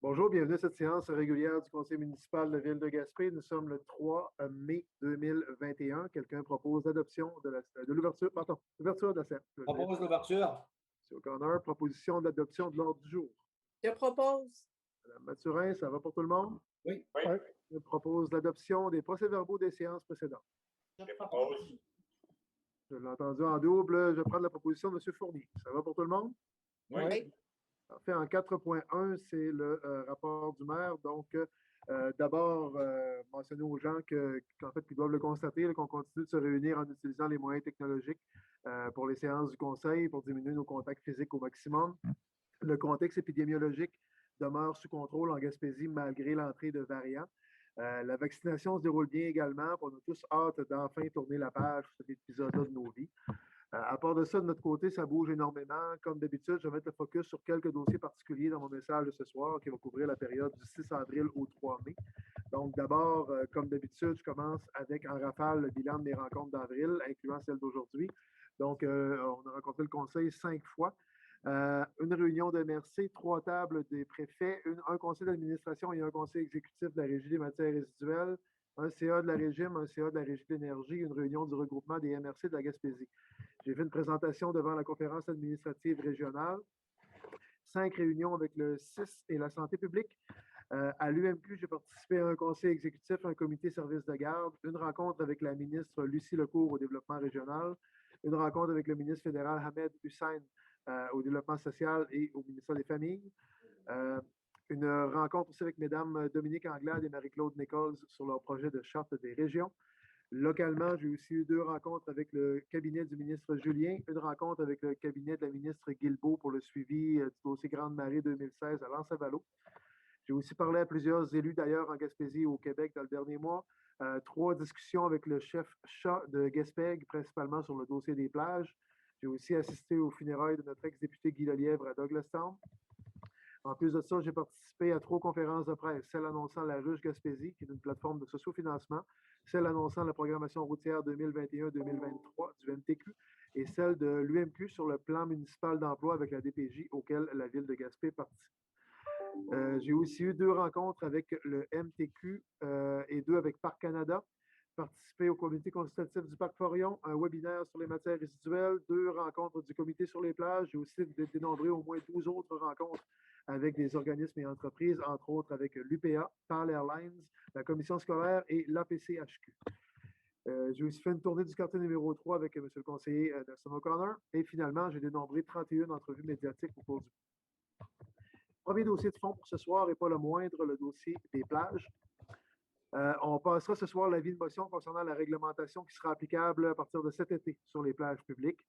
Bonjour, bienvenue à cette séance régulière du Conseil municipal de la Ville de Gaspé. Nous sommes le 3 mai 2021. Quelqu'un propose l'adoption de l'ouverture, pardon, l'ouverture de la séance. Propose l'ouverture. M. O'Connor, proposition d'adoption de l'ordre du jour. Je propose. Mme Mathurin, ça va pour tout le monde? Oui. Je propose l'adoption des procès-verbaux des séances précédentes. Je propose. Je l'ai entendu en double. Je prends la proposition de M. Fournier. Ça va pour tout le monde? Oui. Parfait. En 4.1, c'est le rapport du maire. Donc, d'abord, mentionner aux gens qu'en fait, qu'ils doivent le constater, qu'on continue de se réunir en utilisant les moyens technologiques pour les séances du Conseil, pour diminuer nos contacts physiques au maximum. Le contexte épidémiologique demeure sous contrôle en Gaspésie malgré l'entrée de variants. La vaccination se déroule bien également. On a tous hâte d'enfin tourner la page sur cet épisode-là de nos vies. À part de ça, de notre côté, ça bouge énormément. Comme d'habitude, je vais mettre le focus sur quelques dossiers particuliers dans mon message de ce soir qui va couvrir la période du 6 avril au 3 mai. Donc, d'abord, comme d'habitude, je commence avec en rafale le bilan de mes rencontres d'avril, incluant celle d'aujourd'hui. Donc, on a rencontré le conseil 5 fois. Une réunion de MRC, 3 tables des préfets, un conseil d'administration et un conseil exécutif de la Régie des matières résiduelles, un CA de la Régime, un CA de la Régie de l'énergie, une réunion du regroupement des MRC de la Gaspésie. J'ai fait une présentation devant la conférence administrative régionale, 5 réunions avec le CIS et la santé publique. À l'UMQ, j'ai participé à un conseil exécutif, un comité service de garde, une rencontre avec la ministre Lucie Lecourt au développement régional, une rencontre avec le ministre fédéral Ahmed Hussein au développement social et au ministère des Familles. Une rencontre aussi avec Mesdames Dominique Anglade et Marie-Claude Nichols sur leur projet de charte des régions. Localement, j'ai aussi eu 2 rencontres avec le cabinet du ministre Julien, une rencontre avec le cabinet de la ministre Guilbeault pour le suivi du dossier Grande Marée 2016 à Lens-Avalo. J'ai aussi parlé à plusieurs élus d'ailleurs en Gaspésie et au Québec dans le dernier mois. 3 discussions avec le chef chat de Gaspègue, principalement sur le dossier des plages. J'ai aussi assisté aux funérailles de notre ex-député Guy Lelièvre à Douglastown. En plus de ça, j'ai participé à 3 conférences de presse, celle annonçant la Ruche Gaspésie, qui est une plateforme de sociofinancement, celle annonçant la programmation routière 2021-2023 du MTQ et celle de l'UMQ sur le plan municipal d'emploi avec la DPJ auquel la ville de Gaspé participe. J'ai aussi eu 2 rencontres avec le MTQ et 2 avec Parc Canada. Participé au comité consultatif du Parc Forion, un webinaire sur les matières résiduelles, 2 rencontres du comité sur les plages. J'ai aussi dénombré au moins 12 autres rencontres avec des organismes et entreprises, entre autres avec l'UPA, PAL Airlines, la commission scolaire et l'APCHQ. J'ai aussi fait une tournée du quartier numéro 3 avec M. le conseiller Nelson O'Connor. Et finalement, j'ai dénombré 31 entrevues médiatiques au cours du premier dossier de fond pour ce soir et pas le moindre, le dossier des plages. On passera ce soir l'avis de motion concernant la réglementation qui sera applicable à partir de cet été sur les plages publiques.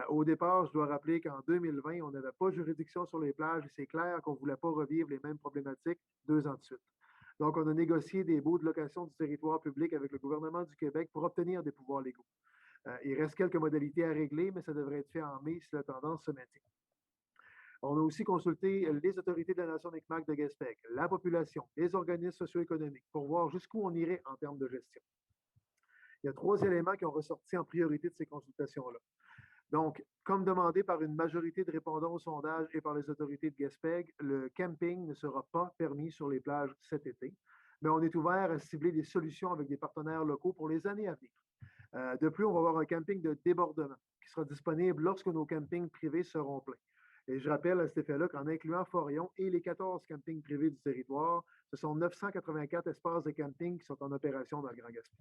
Au départ, je dois rappeler qu'en 2020, on n'avait pas juridiction sur les plages et c'est clair qu'on ne voulait pas revivre les mêmes problématiques 2 ans de suite. Donc, on a négocié des baux de location du territoire public avec le gouvernement du Québec pour obtenir des pouvoirs légaux. Il reste quelques modalités à régler, mais ça devrait être fait en mai si la tendance se maintient. On a aussi consulté les autorités de la Nation Mi'kmaq de Gaspé, la population, les organismes socio-économiques pour voir jusqu'où on irait en termes de gestion. Il y a 3 éléments qui ont ressorti en priorité de ces consultations-là. Donc, comme demandé par une majorité de répondants au sondage et par les autorités de Gaspé, le camping ne sera pas permis sur les plages cet été, mais on est ouvert à cibler des solutions avec des partenaires locaux pour les années à venir. De plus, on va avoir un camping de débordement qui sera disponible lorsque nos campings privés seront pleins. Et je rappelle à cet effet-là qu'en incluant Forion et les 14 campings privés du territoire, ce sont 984 espaces de camping qui sont en opération dans le Grand Gaspé.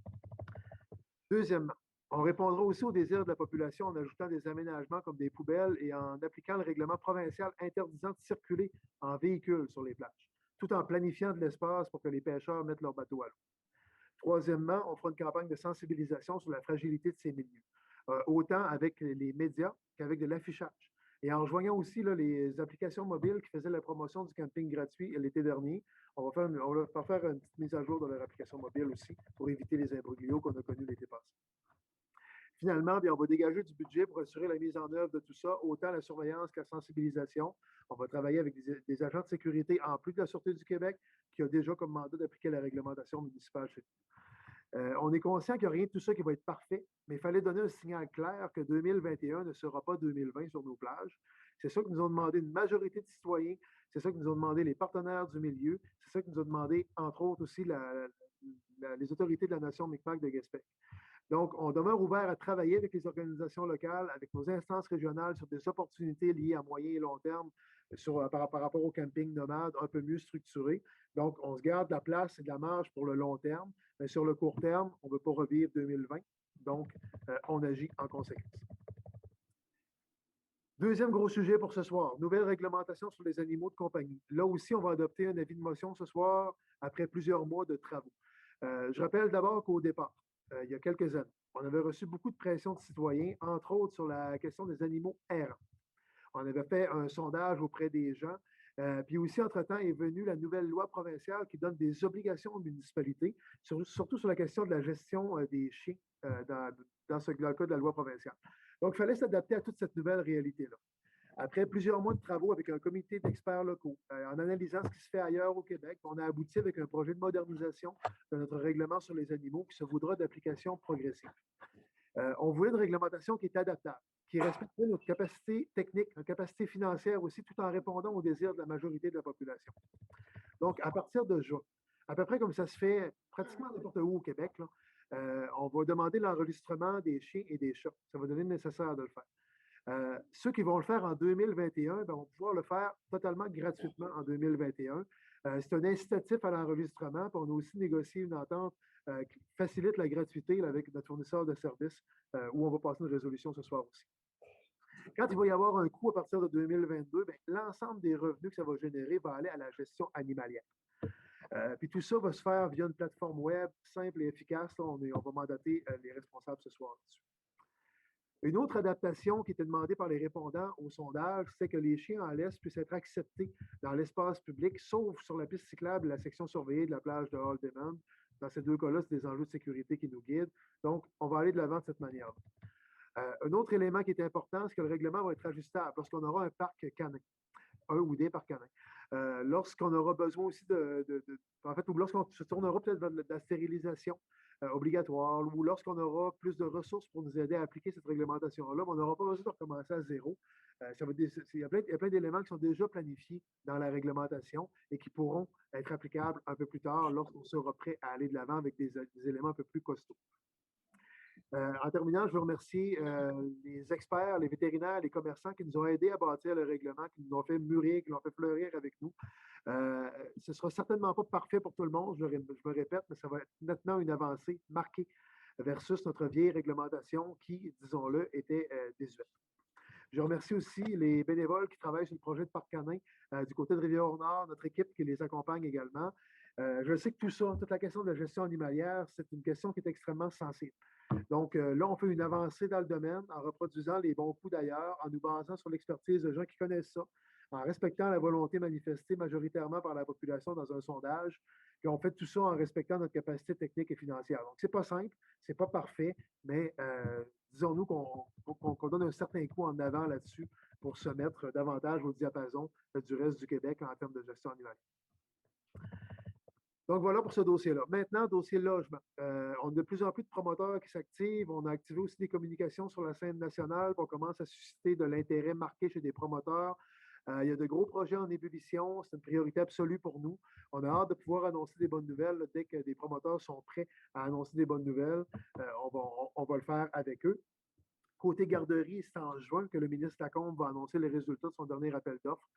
Deuxièmement, on répondra aussi aux désirs de la population en ajoutant des aménagements comme des poubelles et en appliquant le règlement provincial interdisant de circuler en véhicule sur les plages, tout en planifiant de l'espace pour que les pêcheurs mettent leur bateau à l'eau. Troisièmement, on fera une campagne de sensibilisation sur la fragilité de ces milieux, autant avec les médias qu'avec de l'affichage. Et en rejoignant aussi là, les applications mobiles qui faisaient la promotion du camping gratuit l'été dernier, on va faire une petite mise à jour de leur application mobile aussi pour éviter les imbroglios qu'on a connus l'été passé. Finalement, bien, on va dégager du budget pour assurer la mise en œuvre de tout ça, autant la surveillance que la sensibilisation. On va travailler avec des agents de sécurité en plus de la Sûreté du Québec qui a déjà comme mandat d'appliquer la réglementation municipale chez nous. On est conscient qu'il n'y a rien de tout ça qui va être parfait, mais il fallait donner un signal clair que 2021 ne sera pas 2020 sur nos plages. C'est ça que nous ont demandé une majorité de citoyens. C'est ça que nous ont demandé les partenaires du milieu. C'est ça que nous ont demandé, entre autres, aussi les autorités de la nation Mi'kmaq de Gaspé. Donc, on demeure ouvert à travailler avec les organisations locales, avec nos instances régionales sur des opportunités liées à moyen et long terme par rapport au camping nomade un peu mieux structuré. Donc, on se garde de la place et de la marge pour le long terme, mais sur le court terme, on ne veut pas revivre 2020. Donc, on agit en conséquence. Deuxième gros sujet pour ce soir, nouvelle réglementation sur les animaux de compagnie. Là aussi, on va adopter un avis de motion ce soir après plusieurs mois de travaux. Je rappelle d'abord qu'au départ, il y a quelques années, on avait reçu beaucoup de pression de citoyens, entre autres sur la question des animaux errants. On avait fait un sondage auprès des gens. Puis aussi, entre-temps, est venue la nouvelle loi provinciale qui donne des obligations aux municipalités, surtout sur la question de la gestion des chiens dans le cas de la loi provinciale. Donc, il fallait s'adapter à toute cette nouvelle réalité-là. Après plusieurs mois de travaux avec un comité d'experts locaux, en analysant ce qui se fait ailleurs au Québec, on a abouti avec un projet de modernisation de notre règlement sur les animaux qui se voudra d'application progressive. On voulait une réglementation qui est adaptable, qui respecterait notre capacité technique, notre capacité financière aussi, tout en répondant aux désirs de la majorité de la population. Donc, à partir de juin, à peu près comme ça se fait pratiquement n'importe où au Québec, là, on va demander l'enregistrement des chiens et des chats. Ça va donner le nécessaire de le faire. Ceux qui vont le faire en 2021 vont pouvoir le faire totalement gratuitement en 2021. C'est un incitatif à l'enregistrement. On a aussi négocié une entente qui facilite la gratuité là, avec notre fournisseur de services où on va passer une résolution ce soir aussi. Quand il va y avoir un coût à partir de 2022, l'ensemble des revenus que ça va générer va aller à la gestion animalière. Puis tout ça va se faire via une plateforme web simple et efficace. Là, on va mandater les responsables ce soir dessus. Une autre adaptation qui était demandée par les répondants au sondage, c'est que les chiens en laisse puissent être acceptés dans l'espace public, sauf sur la piste cyclable et la section surveillée de la plage de Hall-Demond. Dans ces deux cas-là, c'est des enjeux de sécurité qui nous guident. Donc, on va aller de l'avant de cette manière-là. Un autre élément qui est important, c'est que le règlement va être ajustable lorsqu'on aura un parc canin, un ou des parcs canins. Lorsqu'on aura besoin aussi en fait, ou lorsqu'on se tournera peut-être vers de la stérilisation obligatoire, ou lorsqu'on aura plus de ressources pour nous aider à appliquer cette réglementation-là, on n'aura pas besoin de recommencer à zéro. Il y a plein d'éléments qui sont déjà planifiés dans la réglementation et qui pourront être applicables un peu plus tard lorsqu'on sera prêt à aller de l'avant avec des éléments un peu plus costauds. En terminant, je veux remercier les experts, les vétérinaires, les commerçants qui nous ont aidés à bâtir le règlement, qui nous ont fait mûrir, qui l'ont fait fleurir avec nous. Ce ne sera certainement pas parfait pour tout le monde, je me répète, mais ça va être nettement une avancée marquée versus notre vieille réglementation qui, disons-le, était désuète. Je remercie aussi les bénévoles qui travaillent sur le projet de parc canin du côté de Rivière-Nord, notre équipe qui les accompagne également. Je sais que tout ça, toute la question de la gestion animalière, c'est une question qui est extrêmement sensible. Donc là, on fait une avancée dans le domaine en reproduisant les bons coups d'ailleurs, en nous basant sur l'expertise de gens qui connaissent ça, en respectant la volonté manifestée majoritairement par la population dans un sondage. Puis on fait tout ça en respectant notre capacité technique et financière. Donc, c'est pas simple, c'est pas parfait, mais disons-nous qu'on donne un certain coup en avant là-dessus pour se mettre davantage au diapason du reste du Québec en termes de gestion animalière. Donc, voilà pour ce dossier-là. Maintenant, dossier logement. On a de plus en plus de promoteurs qui s'activent. On a activé aussi des communications sur la scène nationale. On commence à susciter de l'intérêt marqué chez des promoteurs. Il y a de gros projets en ébullition. C'est une priorité absolue pour nous. On a hâte de pouvoir annoncer des bonnes nouvelles. Dès que des promoteurs sont prêts à annoncer des bonnes nouvelles, on va le faire avec eux. Côté garderie, c'est en juin que le ministre Lacombe va annoncer les résultats de son dernier appel d'offres.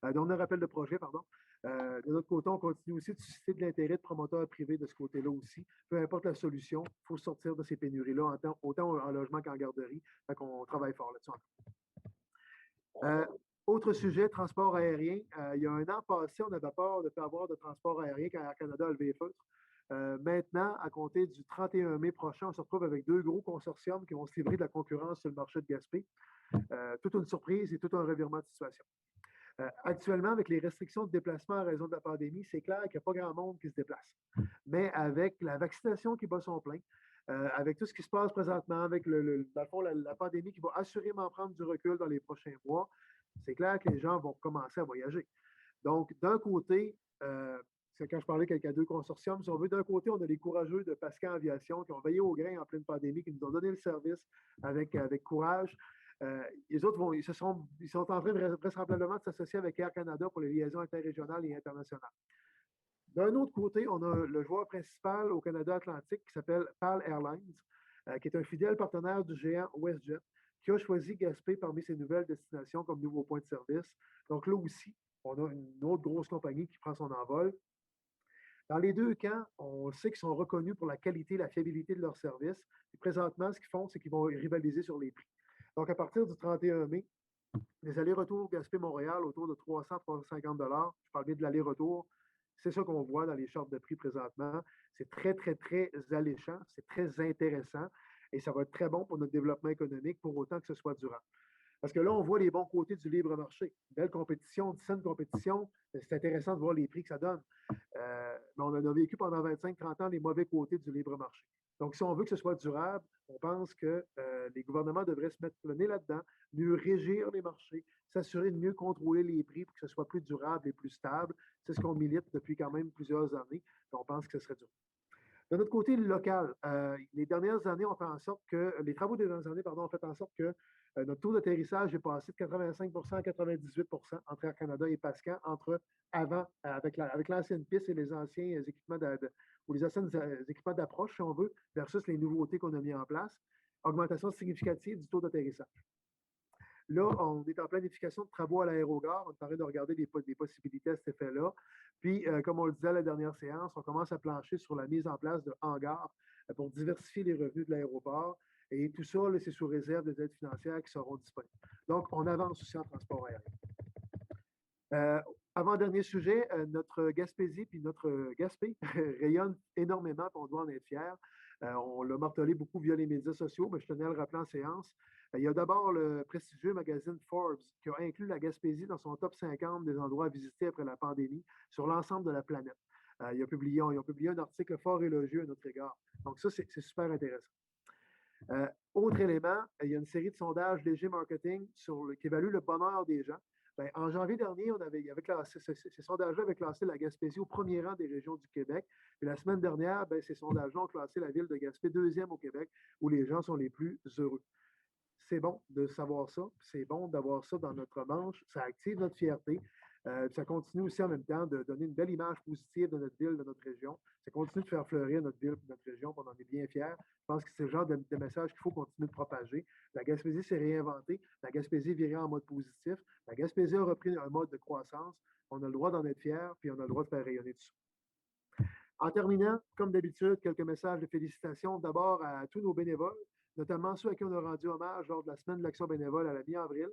Dernier appel de projet, pardon. De notre côté, on continue aussi de susciter de l'intérêt de promoteurs privés de ce côté-là aussi. Peu importe la solution, il faut sortir de ces pénuries-là, autant en logement qu'en garderie. Fait qu'on travaille fort là-dessus encore. Autre sujet, transport aérien. Il y a un an passé, on avait peur de ne pas avoir de transport aérien quand Air Canada a levé les feutres. Maintenant, à compter du 31 mai prochain, on se retrouve avec deux gros consortiums qui vont se livrer de la concurrence sur le marché de Gaspé. Toute une surprise et tout un revirement de situation. Actuellement, avec les restrictions de déplacement en raison de la pandémie, c'est clair qu'il n'y a pas grand monde qui se déplace. Mais avec la vaccination qui bat son plein, avec tout ce qui se passe présentement, avec dans le fond, la pandémie qui va assurément prendre du recul dans les prochains mois, c'est clair que les gens vont commencer à voyager. Donc, d'un côté, c'est quand je parlais avec deux consortiums, si on veut, d'un côté, on a les courageux de Pascan Aviation qui ont veillé au grain en pleine pandémie, qui nous ont donné le service avec courage. Les autres ils sont en train vraisemblablement de s'associer avec Air Canada pour les liaisons interrégionales et internationales. D'un autre côté, on a le joueur principal au Canada Atlantique qui s'appelle PAL Airlines, qui est un fidèle partenaire du géant WestJet, qui a choisi Gaspé parmi ses nouvelles destinations comme nouveau point de service. Donc là aussi, on a une autre grosse compagnie qui prend son envol. Dans les deux camps, on sait qu'ils sont reconnus pour la qualité et la fiabilité de leur service. Et présentement, ce qu'ils font, c'est qu'ils vont rivaliser sur les prix. Donc, à partir du 31 mai, les allers-retours Gaspé-Montréal autour de 300-350 $. Je parle bien de l'aller-retour. C'est ça qu'on voit dans les chartes de prix présentement. C'est très, très, très alléchant. C'est très intéressant. Et ça va être très bon pour notre développement économique, pour autant que ce soit durable. Parce que là, on voit les bons côtés du libre marché. Belle compétition, une saine compétition. C'est intéressant de voir les prix que ça donne. Mais on en a vécu pendant 25-30 ans les mauvais côtés du libre marché. Donc, si on veut que ce soit durable, on pense que les gouvernements devraient se mettre le nez là-dedans, mieux régir les marchés, s'assurer de mieux contrôler les prix pour que ce soit plus durable et plus stable. C'est ce qu'on milite depuis quand même plusieurs années. On pense que ce serait durable. De notre côté, le local, les dernières années ont fait en sorte que, les travaux des dernières années, ont fait en sorte que notre taux d'atterrissage est passé de 85 à 98 entre Air Canada et Pascan, avec l'ancienne piste et les anciens équipements ou les anciens équipements d'approche, si on veut, versus les nouveautés qu'on a mis en place. Augmentation significative du taux d'atterrissage. Là, on est en planification de travaux à l'aérogare. On est en train de regarder des possibilités à cet effet-là. Puis, comme on le disait à la dernière séance, on commence à plancher sur la mise en place de hangars pour diversifier les revenus de l'aéroport. Et tout ça, c'est sous réserve des aides financières qui seront disponibles. Donc, on avance aussi en transport aérien. Avant-dernier sujet, notre Gaspésie puis notre Gaspé rayonnent énormément, puis on doit en être fiers. On l'a martelé beaucoup via les médias sociaux, mais je tenais à le rappeler en séance. Il y a d'abord le prestigieux magazine Forbes qui a inclus la Gaspésie dans son top 50 des endroits à visiter après la pandémie sur l'ensemble de la planète. Ils ont publié un article fort élogieux à notre égard. Donc ça, c'est super intéressant. Autre élément, il y a une série de sondages Léger Marketing qui évaluent le bonheur des gens. Bien, en janvier dernier, ces sondages-là avaient classé la Gaspésie au premier rang des régions du Québec. Puis la semaine dernière, bien, ces sondages-là ont classé la ville de Gaspé deuxième au Québec, où les gens sont les plus heureux. C'est bon de savoir ça, c'est bon d'avoir ça dans notre manche, ça active notre fierté, ça continue aussi en même temps de donner une belle image positive de notre ville, de notre région, ça continue de faire fleurir notre ville et notre région, on en est bien fiers. Je pense que c'est le genre de message qu'il faut continuer de propager. La Gaspésie s'est réinventée, la Gaspésie virait en mode positif, la Gaspésie a repris un mode de croissance, on a le droit d'en être fiers, puis on a le droit de faire rayonner tout ça. En terminant, comme d'habitude, quelques messages de félicitations d'abord à tous nos bénévoles, notamment ceux à qui on a rendu hommage lors de la semaine de l'action bénévole à la mi-avril.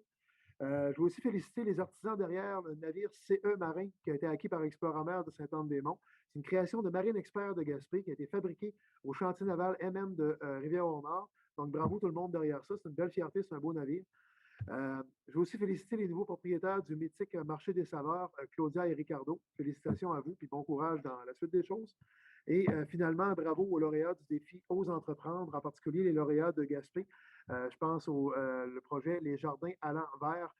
Je veux aussi féliciter les artisans derrière le navire CE Marin qui a été acquis par Exploramer de Sainte-Anne-des-Monts. C'est une création de Marine Expert de Gaspé qui a été fabriquée au chantier naval MM de Rivière-au-Nord. Donc, bravo tout le monde derrière ça. C'est une belle fierté, c'est un beau navire. Je veux aussi féliciter les nouveaux propriétaires du mythique marché des saveurs, Claudia et Ricardo. Félicitations à vous, puis bon courage dans la suite des choses. Et finalement, bravo aux lauréats du défi Ose entreprendre, en particulier les lauréats de Gaspé. Je pense au le projet Les Jardins à l'envers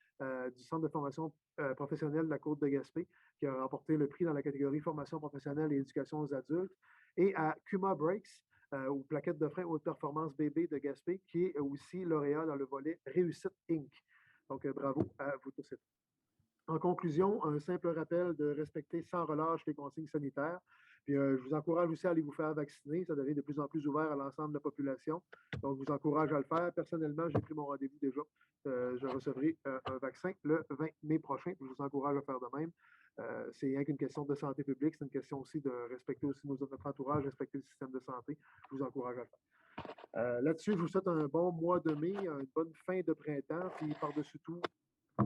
du Centre de formation professionnelle de la Côte de Gaspé, qui a remporté le prix dans la catégorie formation professionnelle et éducation aux adultes. Et à Kuma Brakes, ou plaquette de frein haute performance bébé de Gaspé, qui est aussi lauréat dans le volet Réussite Inc. Donc, bravo à vous tous. En conclusion, un simple rappel de respecter sans relâche les consignes sanitaires. Puis, je vous encourage aussi à aller vous faire vacciner. Ça devient de plus en plus ouvert à l'ensemble de la population. Donc, je vous encourage à le faire. Personnellement, j'ai pris mon rendez-vous déjà. Je recevrai un vaccin le 20 mai prochain. Je vous encourage à faire de même. C'est rien qu'une question de santé publique. C'est une question aussi de respecter aussi notre entourage, respecter le système de santé. Je vous encourage à le faire. Là-dessus, je vous souhaite un bon mois de mai, une bonne fin de printemps. Puis, par-dessus tout,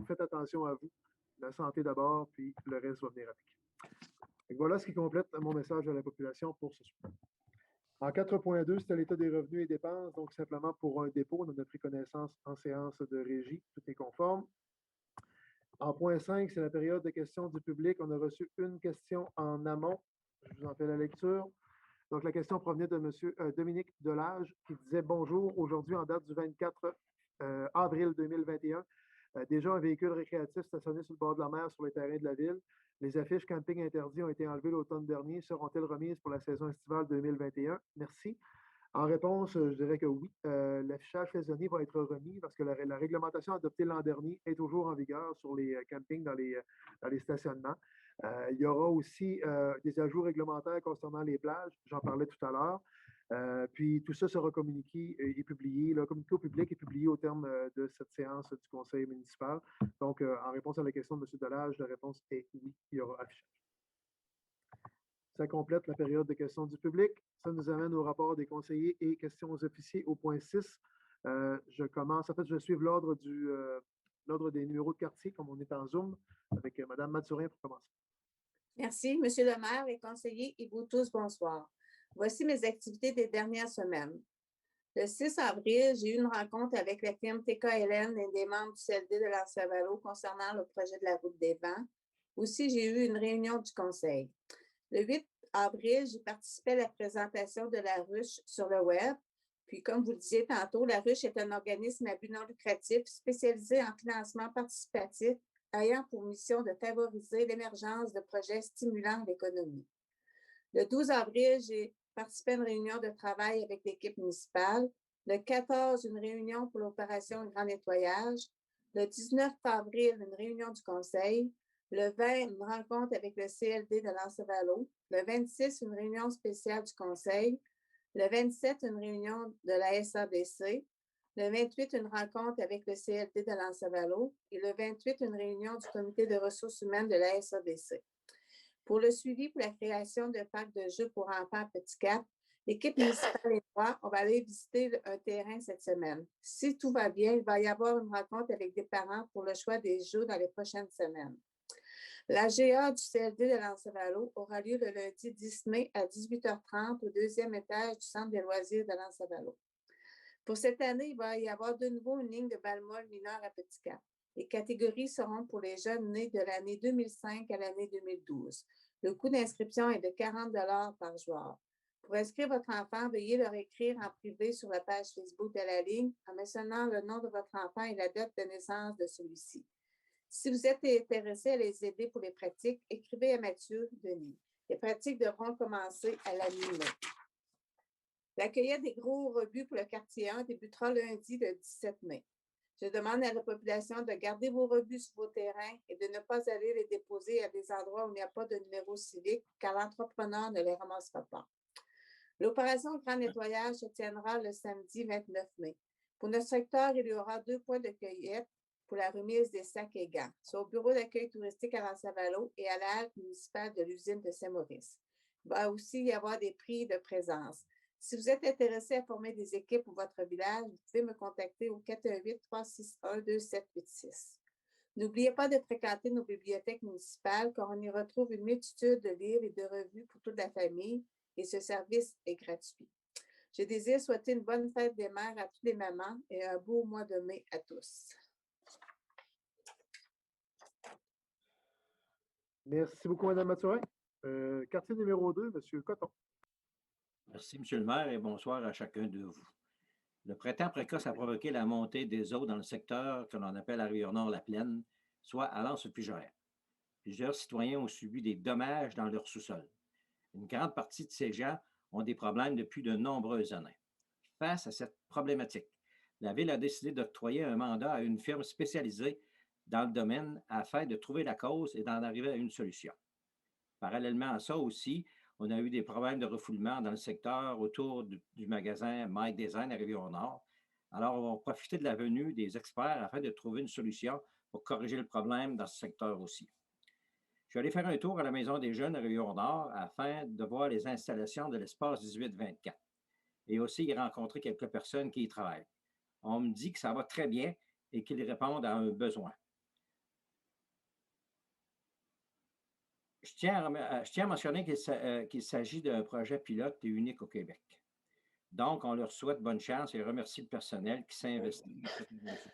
faites attention à vous. La santé d'abord, puis le reste va venir avec. Et voilà ce qui complète mon message à la population pour ce soir. En 4.2, c'était l'état des revenus et dépenses, donc simplement pour un dépôt, on a pris connaissance en séance de régie, tout est conforme. En point 5, c'est la période de questions du public. On a reçu une question en amont. Je vous en fais la lecture. Donc, la question provenait de M. Dominique Delage qui disait « Bonjour, aujourd'hui en date du 24 avril 2021, déjà un véhicule récréatif stationné sur le bord de la mer sur les terrains de la ville. Les affiches camping interdits ont été enlevées l'automne dernier. Seront-elles remises pour la saison estivale 2021? Merci. En réponse, je dirais que oui. L'affichage saisonnier va être remis parce que la réglementation adoptée l'an dernier est toujours en vigueur sur les campings dans les stationnements. Il y aura aussi des ajouts réglementaires concernant les plages, j'en parlais tout à l'heure. Puis tout ça sera communiqué et publié. Le communiqué au public est publié au terme de cette séance du conseil municipal. Donc, en réponse à la question de M. Delage, la réponse est oui, il y aura affichage. Ça complète la période de questions du public. Ça nous amène au rapport des conseillers et questions aux officiers au point 6. Je commence, en fait, je vais suivre l'ordre des numéros de quartier, comme on est en Zoom, avec Mme Mathurin pour commencer. Merci, Monsieur le maire, les conseillers et vous tous, bonsoir. Voici mes activités des dernières semaines. Le 6 avril, j'ai eu une rencontre avec la firme TKLN et des membres du CLD de l'Anse-Saint-Valo concernant le projet de la route des vents. Aussi, j'ai eu une réunion du conseil. Le 8 avril, j'ai participé à la présentation de la ruche sur le web. Puis, comme vous le disiez tantôt, la ruche est un organisme à but non lucratif spécialisé en financement participatif ayant pour mission de favoriser l'émergence de projets stimulant l'économie. Le 12 avril, j'ai participé à une réunion de travail avec l'équipe municipale. Le 14, une réunion pour l'opération Grand Nettoyage. Le 19 avril, une réunion du conseil. Le 20, une rencontre avec le CLD de l'Anse-Saint-Valo. Le 26, une réunion spéciale du conseil. Le 27, une réunion de la SADC. Le 28, une rencontre avec le CLD de l'Anse-Saint-Valo. Et le 28, une réunion du comité de ressources humaines de la SADC. Pour le suivi pour la création d'un parc de jeux pour enfants à Petit Cap, l'équipe municipale et moi, on va aller visiter un terrain cette semaine. Si tout va bien, il va y avoir une rencontre avec des parents pour le choix des jeux dans les prochaines semaines. La GA du CLD de l'Anse-Saint-Valo aura lieu le lundi 10 mai à 18h30 au deuxième étage du centre des loisirs de l'Anse-Saint-Valo. Pour cette année, il va y avoir de nouveau une ligne de balle-molle mineure à Petit Cap. Les catégories seront pour les jeunes nés de l'année 2005 à l'année 2012. Le coût d'inscription est de 40 $ par joueur. Pour inscrire votre enfant, veuillez leur écrire en privé sur la page Facebook de la ligne en mentionnant le nom de votre enfant et la date de naissance de celui-ci. Si vous êtes intéressé à les aider pour les pratiques, écrivez à Mathieu Denis. Les pratiques devront commencer à la mi-mai. La cueillette des gros rebuts pour le quartier 1 débutera lundi le 17 mai. Je demande à la population de garder vos rebuts sur vos terrains et de ne pas aller les déposer à des endroits où il n'y a pas de numéro civique, car l'entrepreneur ne les ramassera pas. L'opération Grand Nettoyage se tiendra le samedi 29 mai. Pour notre secteur, il y aura 2 points de cueillette pour la remise des sacs et gants, soit au bureau d'accueil touristique à l'Anse-Saint-Valo et à la halte municipale de l'usine de Saint-Maurice. Il va aussi y avoir des prix de présence. Si vous êtes intéressé à former des équipes pour votre village, vous pouvez me contacter au 418-361-2786. N'oubliez pas de fréquenter nos bibliothèques municipales car on y retrouve une multitude de livres et de revues pour toute la famille et ce service est gratuit. Je désire souhaiter une bonne fête des mères à toutes les mamans et un beau mois de mai à tous. Merci beaucoup, Mme Mathurin. Quartier numéro 2, M. Coton. Merci, M. le maire, et bonsoir à chacun de vous. Le printemps précoce a provoqué la montée des eaux dans le secteur que l'on appelle à Rivière-Nord-la-Plaine, soit à l'Anse-Pugère. Plusieurs citoyens ont subi des dommages dans leur sous-sol. Une grande partie de ces gens ont des problèmes depuis de nombreuses années. Face à cette problématique, la Ville a décidé d'octroyer un mandat à une firme spécialisée dans le domaine afin de trouver la cause et d'en arriver à une solution. Parallèlement à ça aussi, on a eu des problèmes de refoulement dans le secteur autour du magasin Mike Design à Rivière-Nord. Alors, on va profiter de la venue des experts afin de trouver une solution pour corriger le problème dans ce secteur aussi. Je suis allé faire un tour à la Maison des Jeunes à Rivière-Nord afin de voir les installations de l'espace 18-24 et aussi y rencontrer quelques personnes qui y travaillent. On me dit que ça va très bien et qu'ils répondent à un besoin. Je tiens à mentionner qu'il s'agit d'un projet pilote et unique au Québec. Donc, on leur souhaite bonne chance et remercie le personnel qui s'est investi dans cette innovation.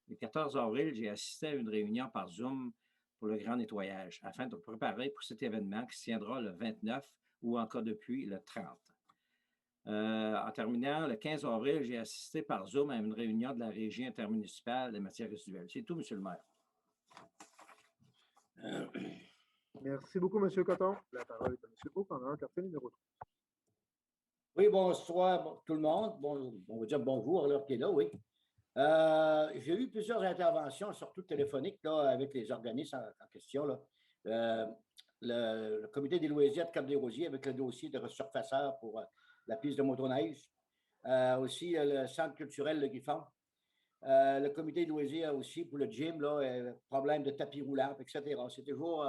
Le 14 avril, j'ai assisté à une réunion par Zoom pour le grand nettoyage afin de préparer pour cet événement qui se tiendra le 29 ou en cas de pluie le 30. En terminant, le 15 avril, j'ai assisté par Zoom à une réunion de la Régie intermunicipale des matières résiduelles. C'est tout, M. le maire. Merci beaucoup, M. Coton. La parole est à M. O'Connor, quartier numéro 3. Oui, bonsoir tout le monde. Bon, on va dire bonjour à l'heure qui est là, oui. J'ai eu plusieurs interventions, surtout téléphoniques, là, avec les organismes en question. Là. Euh, le comité des loisirs de Cap-des-Rosiers avec le dossier de resurfaceur pour la piste de motoneige. Aussi, le centre culturel Le Griffon. Le comité des loisirs aussi pour le gym, là, problème de tapis roulant, etc. C'est toujours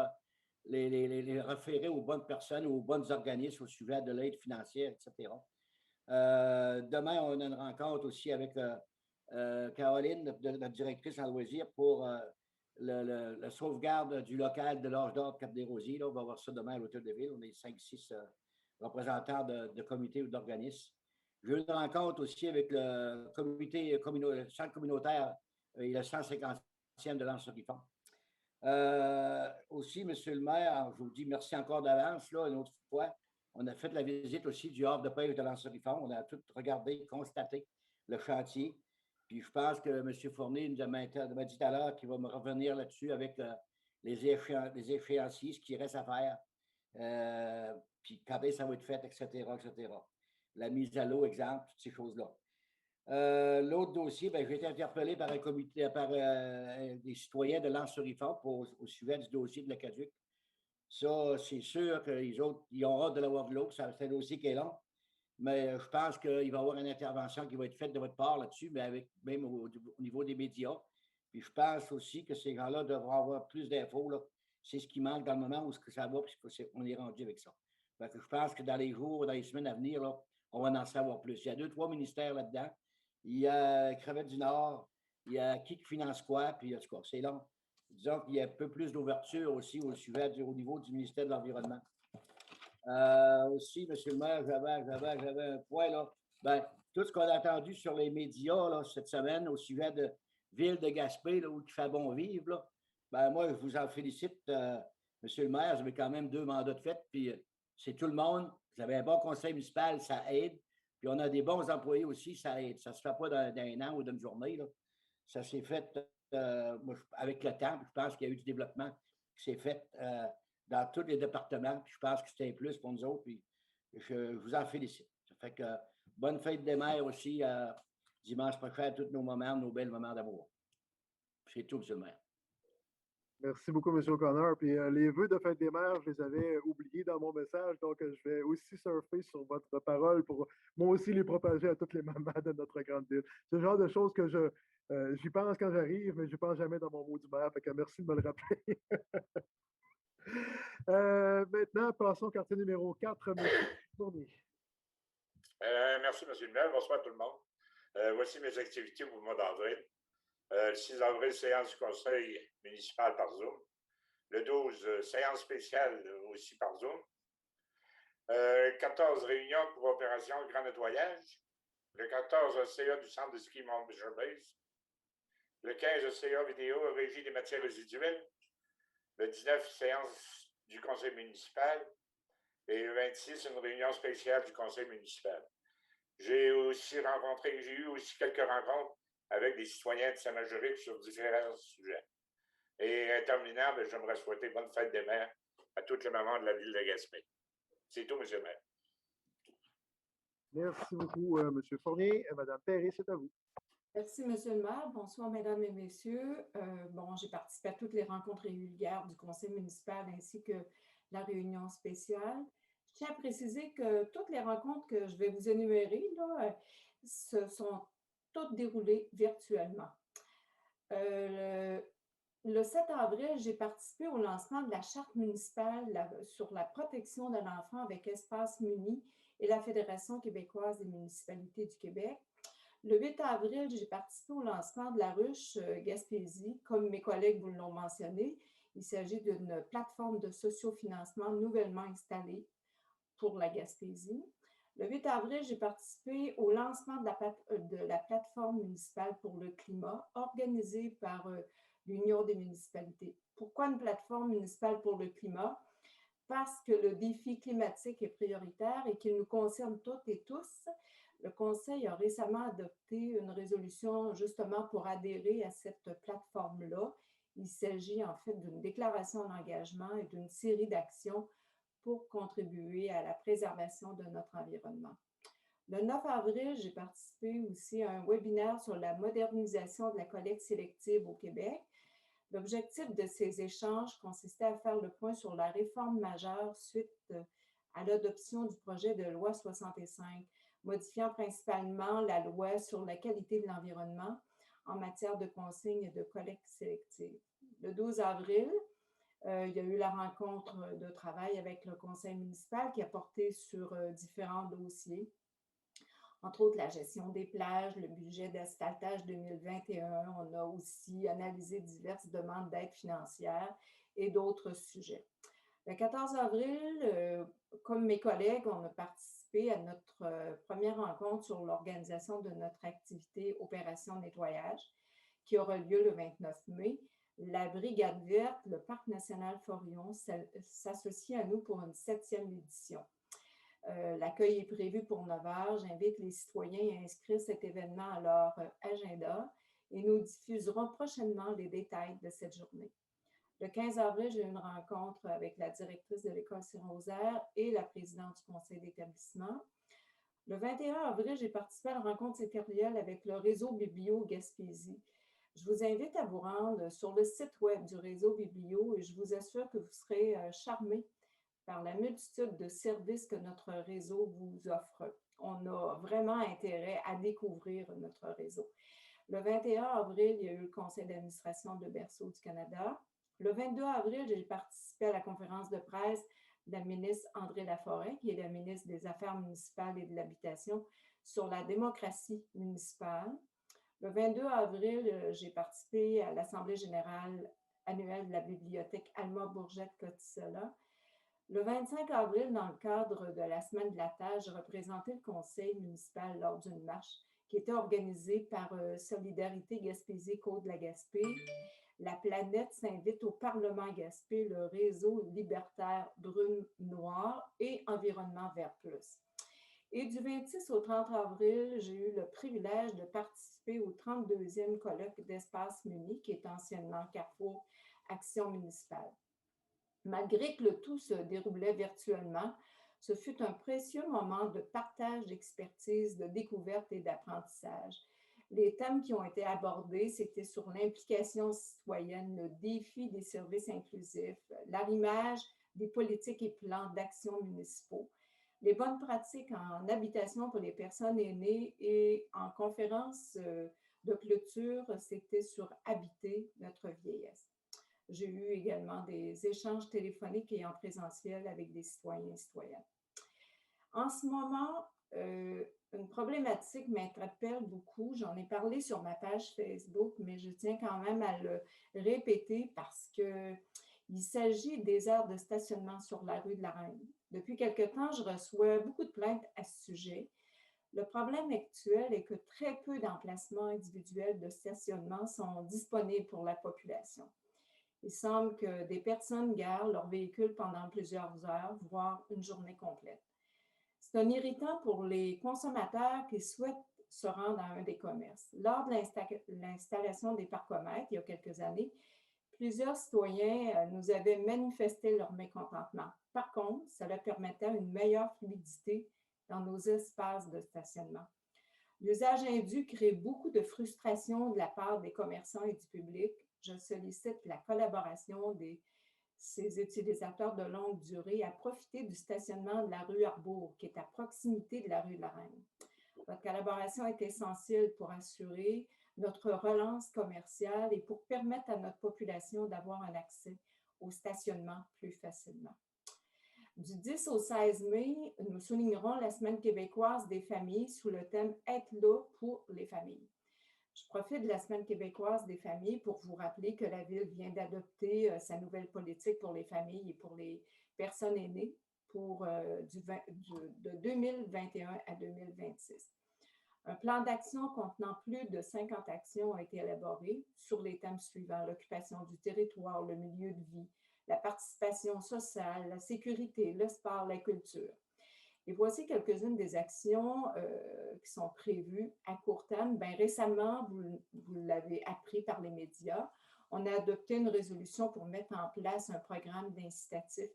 les référer aux bonnes personnes, aux bons organismes au sujet de l'aide financière, etc. Demain, on a une rencontre aussi avec Caroline, notre directrice en loisirs, pour la sauvegarde du local de l'Âge d'Or Cap-des-Rosiers. Là, on va voir ça demain à l'Hôtel de Ville. On est 5-6 représentants de comités ou d'organismes. J'ai eu une rencontre aussi avec le comité le centre communautaire et le 150e de l'Anse-Griffon. Aussi, M. le maire, je vous dis merci encore d'avance, là, une autre fois. On a fait la visite aussi du havre de pêche de l'Anse-Griffon. On a tout regardé, constaté le chantier. Puis je pense que M. Fournier nous m'a dit tout à l'heure qu'il va me revenir là-dessus avec les échéanciers, ce qui reste à faire, puis quand ça va être fait, etc., etc. La mise à l'eau, exemple, toutes ces choses-là. L'autre dossier, j'ai été interpellé par un comité, par des citoyens de l'Anse-Griffon au sujet du dossier de l'Aqueduc. Ça, c'est sûr qu'ils ont hâte de l'avoir de l'eau. C'est un dossier qui est long. Mais je pense qu'il va y avoir une intervention qui va être faite de votre part là-dessus, mais même au niveau des médias. Puis je pense aussi que ces gens-là devront avoir plus d'infos. C'est ce qui manque dans le moment où ça va, puis on est rendu avec ça. Donc, je pense que dans les jours, dans les semaines à venir, là, on va en savoir plus. Il y a 2-3 ministères là-dedans. Il y a Crevette du Nord, il y a qui finance quoi, puis en tout cas, c'est long. Disons qu'il y a un peu plus d'ouverture aussi au niveau du ministère de l'Environnement. Aussi, M. le maire, j'avais un point là. Tout ce qu'on a entendu sur les médias là, cette semaine au sujet de Ville de Gaspé, là, où il fait bon vivre, là, moi, je vous en félicite, M. le maire. Vous avez quand même 2 mandats de fait, puis c'est tout le monde. Vous avez un bon conseil municipal, ça aide. Puis on a des bons employés aussi, ça aide. Ça ne se fait pas d'un an ou d'une journée. Là. Ça s'est fait avec le temps. Je pense qu'il y a eu du développement qui s'est fait dans tous les départements. Puis je pense que c'était un plus pour nous autres. Puis je vous en félicite. Ça fait que bonne fête des mères aussi dimanche prochain à tous nos moments, nos belles moments d'amour. C'est tout, M. le maire. Merci beaucoup, M. O'Connor. Puis les vœux de fête des mères, je les avais oubliés dans mon message, donc je vais aussi surfer sur votre parole pour moi aussi les propager à toutes les mamans de notre grande ville. C'est le genre de choses que j'y pense quand j'arrive, mais je n'y pense jamais dans mon mot du maire. Fait que merci de me le rappeler. Maintenant, passons au quartier numéro 4, M. Fournier. Merci, M. le maire. Bonsoir tout le monde. Voici mes activités pour le mois d'avril. Le 6 avril, séance du conseil municipal par Zoom. Le 12, séance spéciale aussi par Zoom. 14, réunion pour opération grand nettoyage. Le 14, CA du centre de ski Mont-Base. Le 15, CA vidéo, régie des matières résiduelles. Le 19, séance du conseil municipal. Et le 26, une réunion spéciale du conseil municipal. J'ai eu aussi quelques rencontres avec des citoyens de Saint-Majorique sur différents sujets. Et terminant, j'aimerais souhaiter bonne fête des mères à toutes les mamans de la ville de Gaspé. C'est tout, M. le maire. Merci beaucoup, M. Fournier. Mme Perry, c'est à vous. Merci, M. le maire. Bonsoir, mesdames et messieurs. J'ai participé à toutes les rencontres régulières du conseil municipal ainsi que la réunion spéciale. Je tiens à préciser que toutes les rencontres que je vais vous énumérer là, se sont toutes déroulées virtuellement. Le 7 avril, j'ai participé au lancement de la charte municipale sur la protection de l'enfant avec Espace Muni et la Fédération québécoise des municipalités du Québec. Le 8 avril, j'ai participé au lancement de la ruche Gaspésie. Comme mes collègues vous l'ont mentionné, il s'agit d'une plateforme de sociofinancement nouvellement installée pour la Gaspésie. Le 8 avril, j'ai participé au lancement de la plateforme municipale pour le climat organisée par l'Union des municipalités. Pourquoi une plateforme municipale pour le climat? Parce que le défi climatique est prioritaire et qu'il nous concerne toutes et tous. Le Conseil a récemment adopté une résolution justement pour adhérer à cette plateforme-là. Il s'agit en fait d'une déclaration d'engagement et d'une série d'actions pour contribuer à la préservation de notre environnement. Le 9 avril, j'ai participé aussi à un webinaire sur la modernisation de la collecte sélective au Québec. L'objectif de ces échanges consistait à faire le point sur la réforme majeure suite à l'adoption du projet de loi 65, modifiant principalement la loi sur la qualité de l'environnement en matière de consignes et de collecte sélective. Le 12 avril, il y a eu la rencontre de travail avec le conseil municipal qui a porté sur différents dossiers, entre autres la gestion des plages, le budget d'asphaltage 2021. On a aussi analysé diverses demandes d'aide financière et d'autres sujets. Le 14 avril, comme mes collègues, on a participé à notre première rencontre sur l'organisation de notre activité Opération Nettoyage qui aura lieu le 29 mai. La Brigade verte, le Parc national Forillon, s'associe à nous pour une 7e édition. L'accueil est prévu pour 9 heures. J'invite les citoyens à inscrire cet événement à leur agenda et nous diffuserons prochainement les détails de cette journée. Le 15 avril, j'ai eu une rencontre avec la directrice de l'École Saint-Rosaire et la présidente du conseil d'établissement. Le 21 avril, j'ai participé à la rencontre sectorielle avec le réseau Biblio Gaspésie. Je vous invite à vous rendre sur le site web du réseau Biblio et je vous assure que vous serez charmés par la multitude de services que notre réseau vous offre. On a vraiment intérêt à découvrir notre réseau. Le 21 avril, il y a eu le conseil d'administration de Berceau du Canada. Le 22 avril, j'ai participé à la conférence de presse de la ministre André Laforêt, qui est la ministre des Affaires municipales et de l'Habitation, sur la démocratie municipale. Le 22 avril, j'ai participé à l'Assemblée générale annuelle de la bibliothèque Alma Bourgette-Cotisola. Le 25 avril, dans le cadre de la Semaine de la Terre, j'ai représenté le conseil municipal lors d'une marche qui était organisée par Solidarité Gaspésie-Côte-de-la-Gaspé. La planète s'invite au Parlement Gaspé, le réseau libertaire Brume Noire et Environnement Vert Plus. Et du 26 au 30 avril, j'ai eu le privilège de participer au 32e colloque d'Espace Muni, qui est anciennement Carrefour Action municipale. Malgré que le tout se déroulait virtuellement, ce fut un précieux moment de partage d'expertise, de découverte et d'apprentissage. Les thèmes qui ont été abordés, c'était sur l'implication citoyenne, le défi des services inclusifs, l'arrimage des politiques et plans d'action municipaux, les bonnes pratiques en habitation pour les personnes aînées et en conférence de clôture, c'était sur habiter notre vieillesse. J'ai eu également des échanges téléphoniques et en présentiel avec des citoyens et citoyennes. En ce moment, une problématique m'interpelle beaucoup. J'en ai parlé sur ma page Facebook, mais je tiens quand même à le répéter parce qu'il s'agit des aires de stationnement sur la rue de la Reine. Depuis quelque temps, je reçois beaucoup de plaintes à ce sujet. Le problème actuel est que très peu d'emplacements individuels de stationnement sont disponibles pour la population. Il semble que des personnes garent leur véhicule pendant plusieurs heures, voire une journée complète. C'est un irritant pour les consommateurs qui souhaitent se rendre à un des commerces. Lors de l'installation des parcomètres, il y a quelques années, plusieurs citoyens nous avaient manifesté leur mécontentement. Par contre, cela permettait une meilleure fluidité dans nos espaces de stationnement. L'usage indu crée beaucoup de frustration de la part des commerçants et du public. Je sollicite la collaboration de ces utilisateurs de longue durée à profiter du stationnement de la rue Arbour, qui est à proximité de la rue de la Reine. Votre collaboration est essentielle pour assurer notre relance commerciale et pour permettre à notre population d'avoir un accès au stationnement plus facilement. Du 10 au 16 mai, nous soulignerons la Semaine québécoise des familles sous le thème « Être là pour les familles ». Je profite de la Semaine québécoise des familles pour vous rappeler que la Ville vient d'adopter sa nouvelle politique pour les familles et pour les personnes aînées de 2021 à 2026. Un plan d'action contenant plus de 50 actions a été élaboré sur les thèmes suivants: l'occupation du territoire, le milieu de vie, la participation sociale, la sécurité, le sport, la culture. Et voici quelques-unes des actions qui sont prévues à court terme. Bien, récemment, vous l'avez appris par les médias, on a adopté une résolution pour mettre en place un programme d'incitatif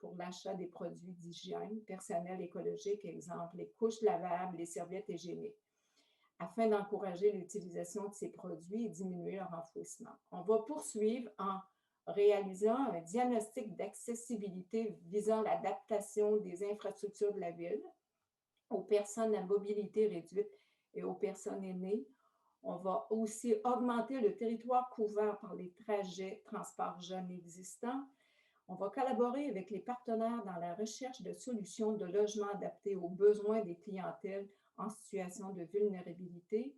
pour l'achat des produits d'hygiène personnelle écologique, exemple les couches lavables, les serviettes hygiéniques, afin d'encourager l'utilisation de ces produits et diminuer leur enfouissement. On va poursuivre en réalisant un diagnostic d'accessibilité visant l'adaptation des infrastructures de la ville aux personnes à mobilité réduite et aux personnes aînées. On va aussi augmenter le territoire couvert par les trajets transports jeunes existants. On va collaborer avec les partenaires dans la recherche de solutions de logement adaptés aux besoins des clientèles en situation de vulnérabilité.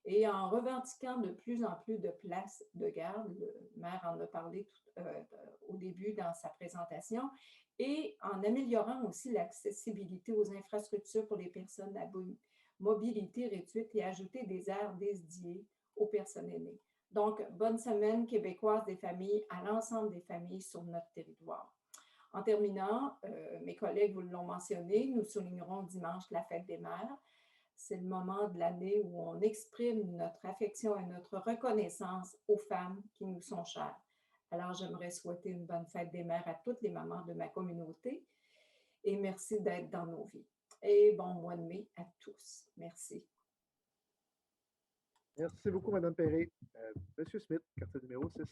Et en revendiquant de plus en plus de places de garde, le maire en a parlé au début dans sa présentation, et en améliorant aussi l'accessibilité aux infrastructures pour les personnes à mobilité réduite et ajouter des aires dédiées aux personnes aînées. Donc, bonne semaine québécoise des familles à l'ensemble des familles sur notre territoire. En terminant, mes collègues vous l'ont mentionné, nous soulignerons dimanche la fête des mères. C'est le moment de l'année où on exprime notre affection et notre reconnaissance aux femmes qui nous sont chères. Alors, j'aimerais souhaiter une bonne fête des mères à toutes les mamans de ma communauté et merci d'être dans nos vies. Et bon mois de mai à tous. Merci. Merci beaucoup, Mme Perret. Monsieur Smith, carte numéro 6.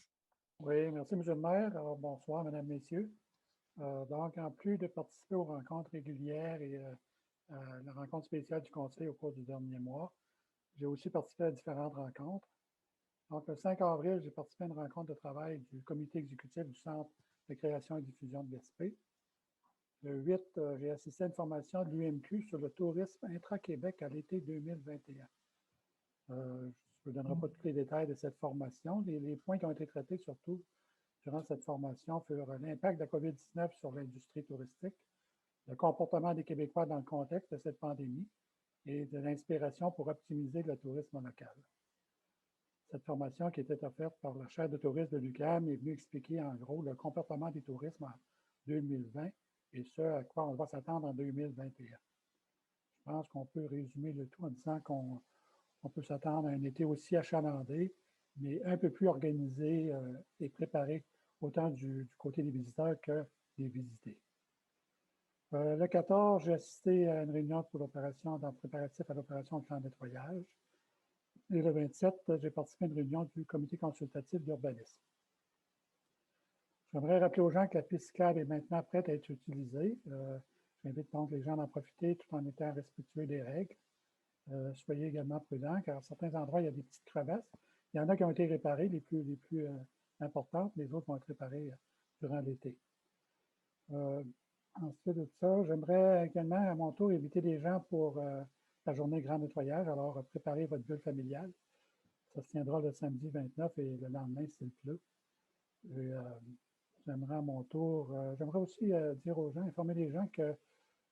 Oui, merci, M. le maire. Alors, bonsoir, Mesdames, Messieurs. Donc, en plus de participer aux rencontres régulières et à la rencontre spéciale du Conseil au cours du dernier mois, j'ai aussi participé à différentes rencontres. Donc, le 5 avril, j'ai participé à une rencontre de travail du comité exécutif du Centre de création et diffusion de Gaspé. Le 8, j'ai assisté à une formation de l'UMQ sur le tourisme intra-Québec à l'été 2021. Je ne vous donnerai pas tous les détails de cette formation. Les points qui ont été traités surtout durant cette formation furent l'impact de la COVID-19 sur l'industrie touristique, le comportement des Québécois dans le contexte de cette pandémie et de l'inspiration pour optimiser le tourisme local. Cette formation qui était offerte par la chaire de tourisme de l'UQAM est venue expliquer en gros le comportement des tourismes en 2020 et ce à quoi on va s'attendre en 2021. Je pense qu'on peut résumer le tout en disant qu'on peut s'attendre à un été aussi achalandé, mais un peu plus organisé et préparé autant du côté des visiteurs que des visités. Le 14, j'ai assisté à une réunion pour l'opération dans préparatif à l'opération de plan de nettoyage. Et le 27, j'ai participé à une réunion du comité consultatif d'urbanisme. J'aimerais rappeler aux gens que la piste cyclable est maintenant prête à être utilisée. J'invite donc les gens à en profiter tout en étant respectueux des règles. Soyez également prudents, car à certains endroits, il y a des petites crevasses. Il y en a qui ont été réparées, les plus importantes, les autres vont être réparées durant l'été. Ensuite de ça, j'aimerais également à mon tour inviter les gens pour la journée grand nettoyage. Alors, préparez votre bulle familiale. Ça se tiendra le samedi 29 et le lendemain s'il pleut. Et, j'aimerais à mon tour, j'aimerais aussi dire aux gens, informer les gens que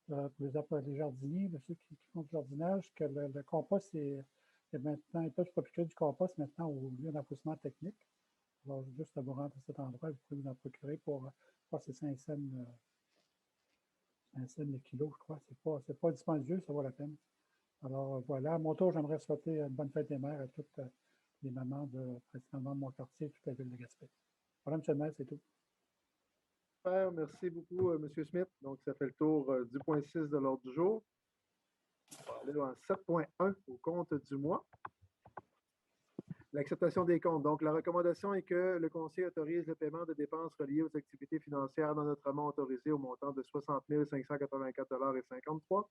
pour les jardiniers, ceux qui font du jardinage, que le compost est maintenant, ils peuvent se procurer du compost maintenant au lieu d'enfouissement technique. Alors, juste à vous rendre à cet endroit, vous pouvez vous en procurer pour, je crois que c'est 5 cents le kilo, je crois. C'est pas dispendieux, ça vaut la peine. Alors voilà, à mon tour, j'aimerais souhaiter une bonne fête des mères à toutes les mamans principalement de mon quartier et toute la ville de Gaspé. Voilà, M. le maire, c'est tout. Super, merci beaucoup, M. Smith. Donc, ça fait le tour du point 6 de l'ordre du jour. On va aller dans 7.1 au compte du mois. L'acceptation des comptes. Donc, la recommandation est que le Conseil autorise le paiement de dépenses reliées aux activités financières non notamment autorisées au montant de 60 584,53 $,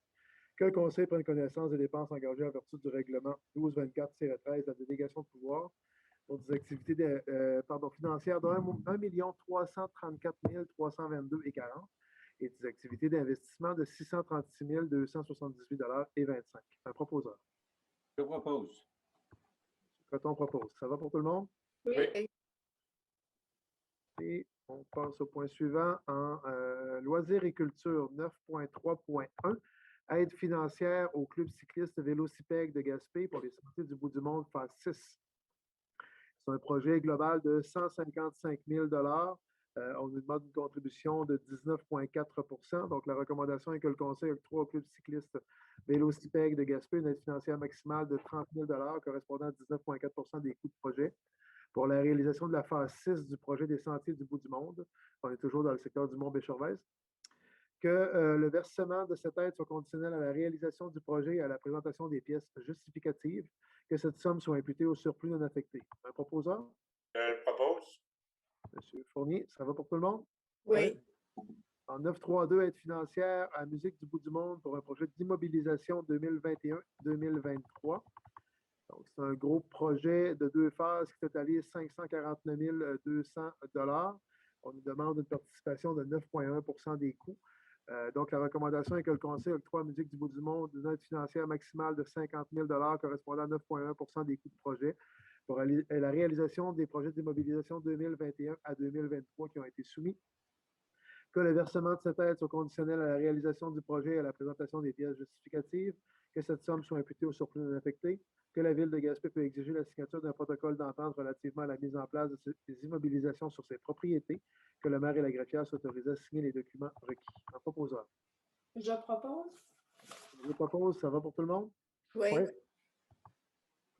que le Conseil prenne connaissance des dépenses engagées en vertu du règlement 1224-13 de la délégation de pouvoir pour des activités financières de 1 334 322,40 $ et des activités d'investissement de 636 278,25 $. Un proposeur. Je propose. Creton propose. Ça va pour tout le monde? Oui. Et on passe au point suivant en loisirs et culture 9.3.1. Aide financière au club cycliste Vélocipègue de Gaspé pour les Sentiers du bout du monde phase 6. C'est un projet global de 155 000 $. On nous demande une contribution de 19,4 %. Donc, la recommandation est que le Conseil octroie au club cycliste Vélocipègue de Gaspé une aide financière maximale de 30 000 $ correspondant à 19,4 % des coûts de projet pour la réalisation de la phase 6 du projet des Sentiers du bout du monde. On est toujours dans le secteur du Mont-Béchervaise. Que le versement de cette aide soit conditionnel à la réalisation du projet et à la présentation des pièces justificatives, que cette somme soit imputée au surplus non affecté. Un proposeur? Je propose. M. Fournier, ça va pour tout le monde? Oui. En 932, aide financière à Musique du bout du monde pour un projet d'immobilisation 2021-2023. Donc, c'est un gros projet de 2 phases qui totalise 549 200 $. On nous demande une participation de 9,1 % des coûts. Donc, la recommandation est que le Conseil octroie à Musique du bout du monde une aide financière maximale de 50 000 $ correspondant à 9,1 % des coûts de projet pour la réalisation des projets d'immobilisation 2021 à 2023 qui ont été soumis. Que le versement de cette aide soit conditionnel à la réalisation du projet et à la présentation des pièces justificatives, que cette somme soit imputée au surplus non affecté, que la Ville de Gaspé peut exiger la signature d'un protocole d'entente relativement à la mise en place des immobilisations sur ses propriétés, que le maire et la greffière soient autorisés à signer les documents requis. Un proposeur. Je propose. Je propose, ça va pour tout le monde? Oui.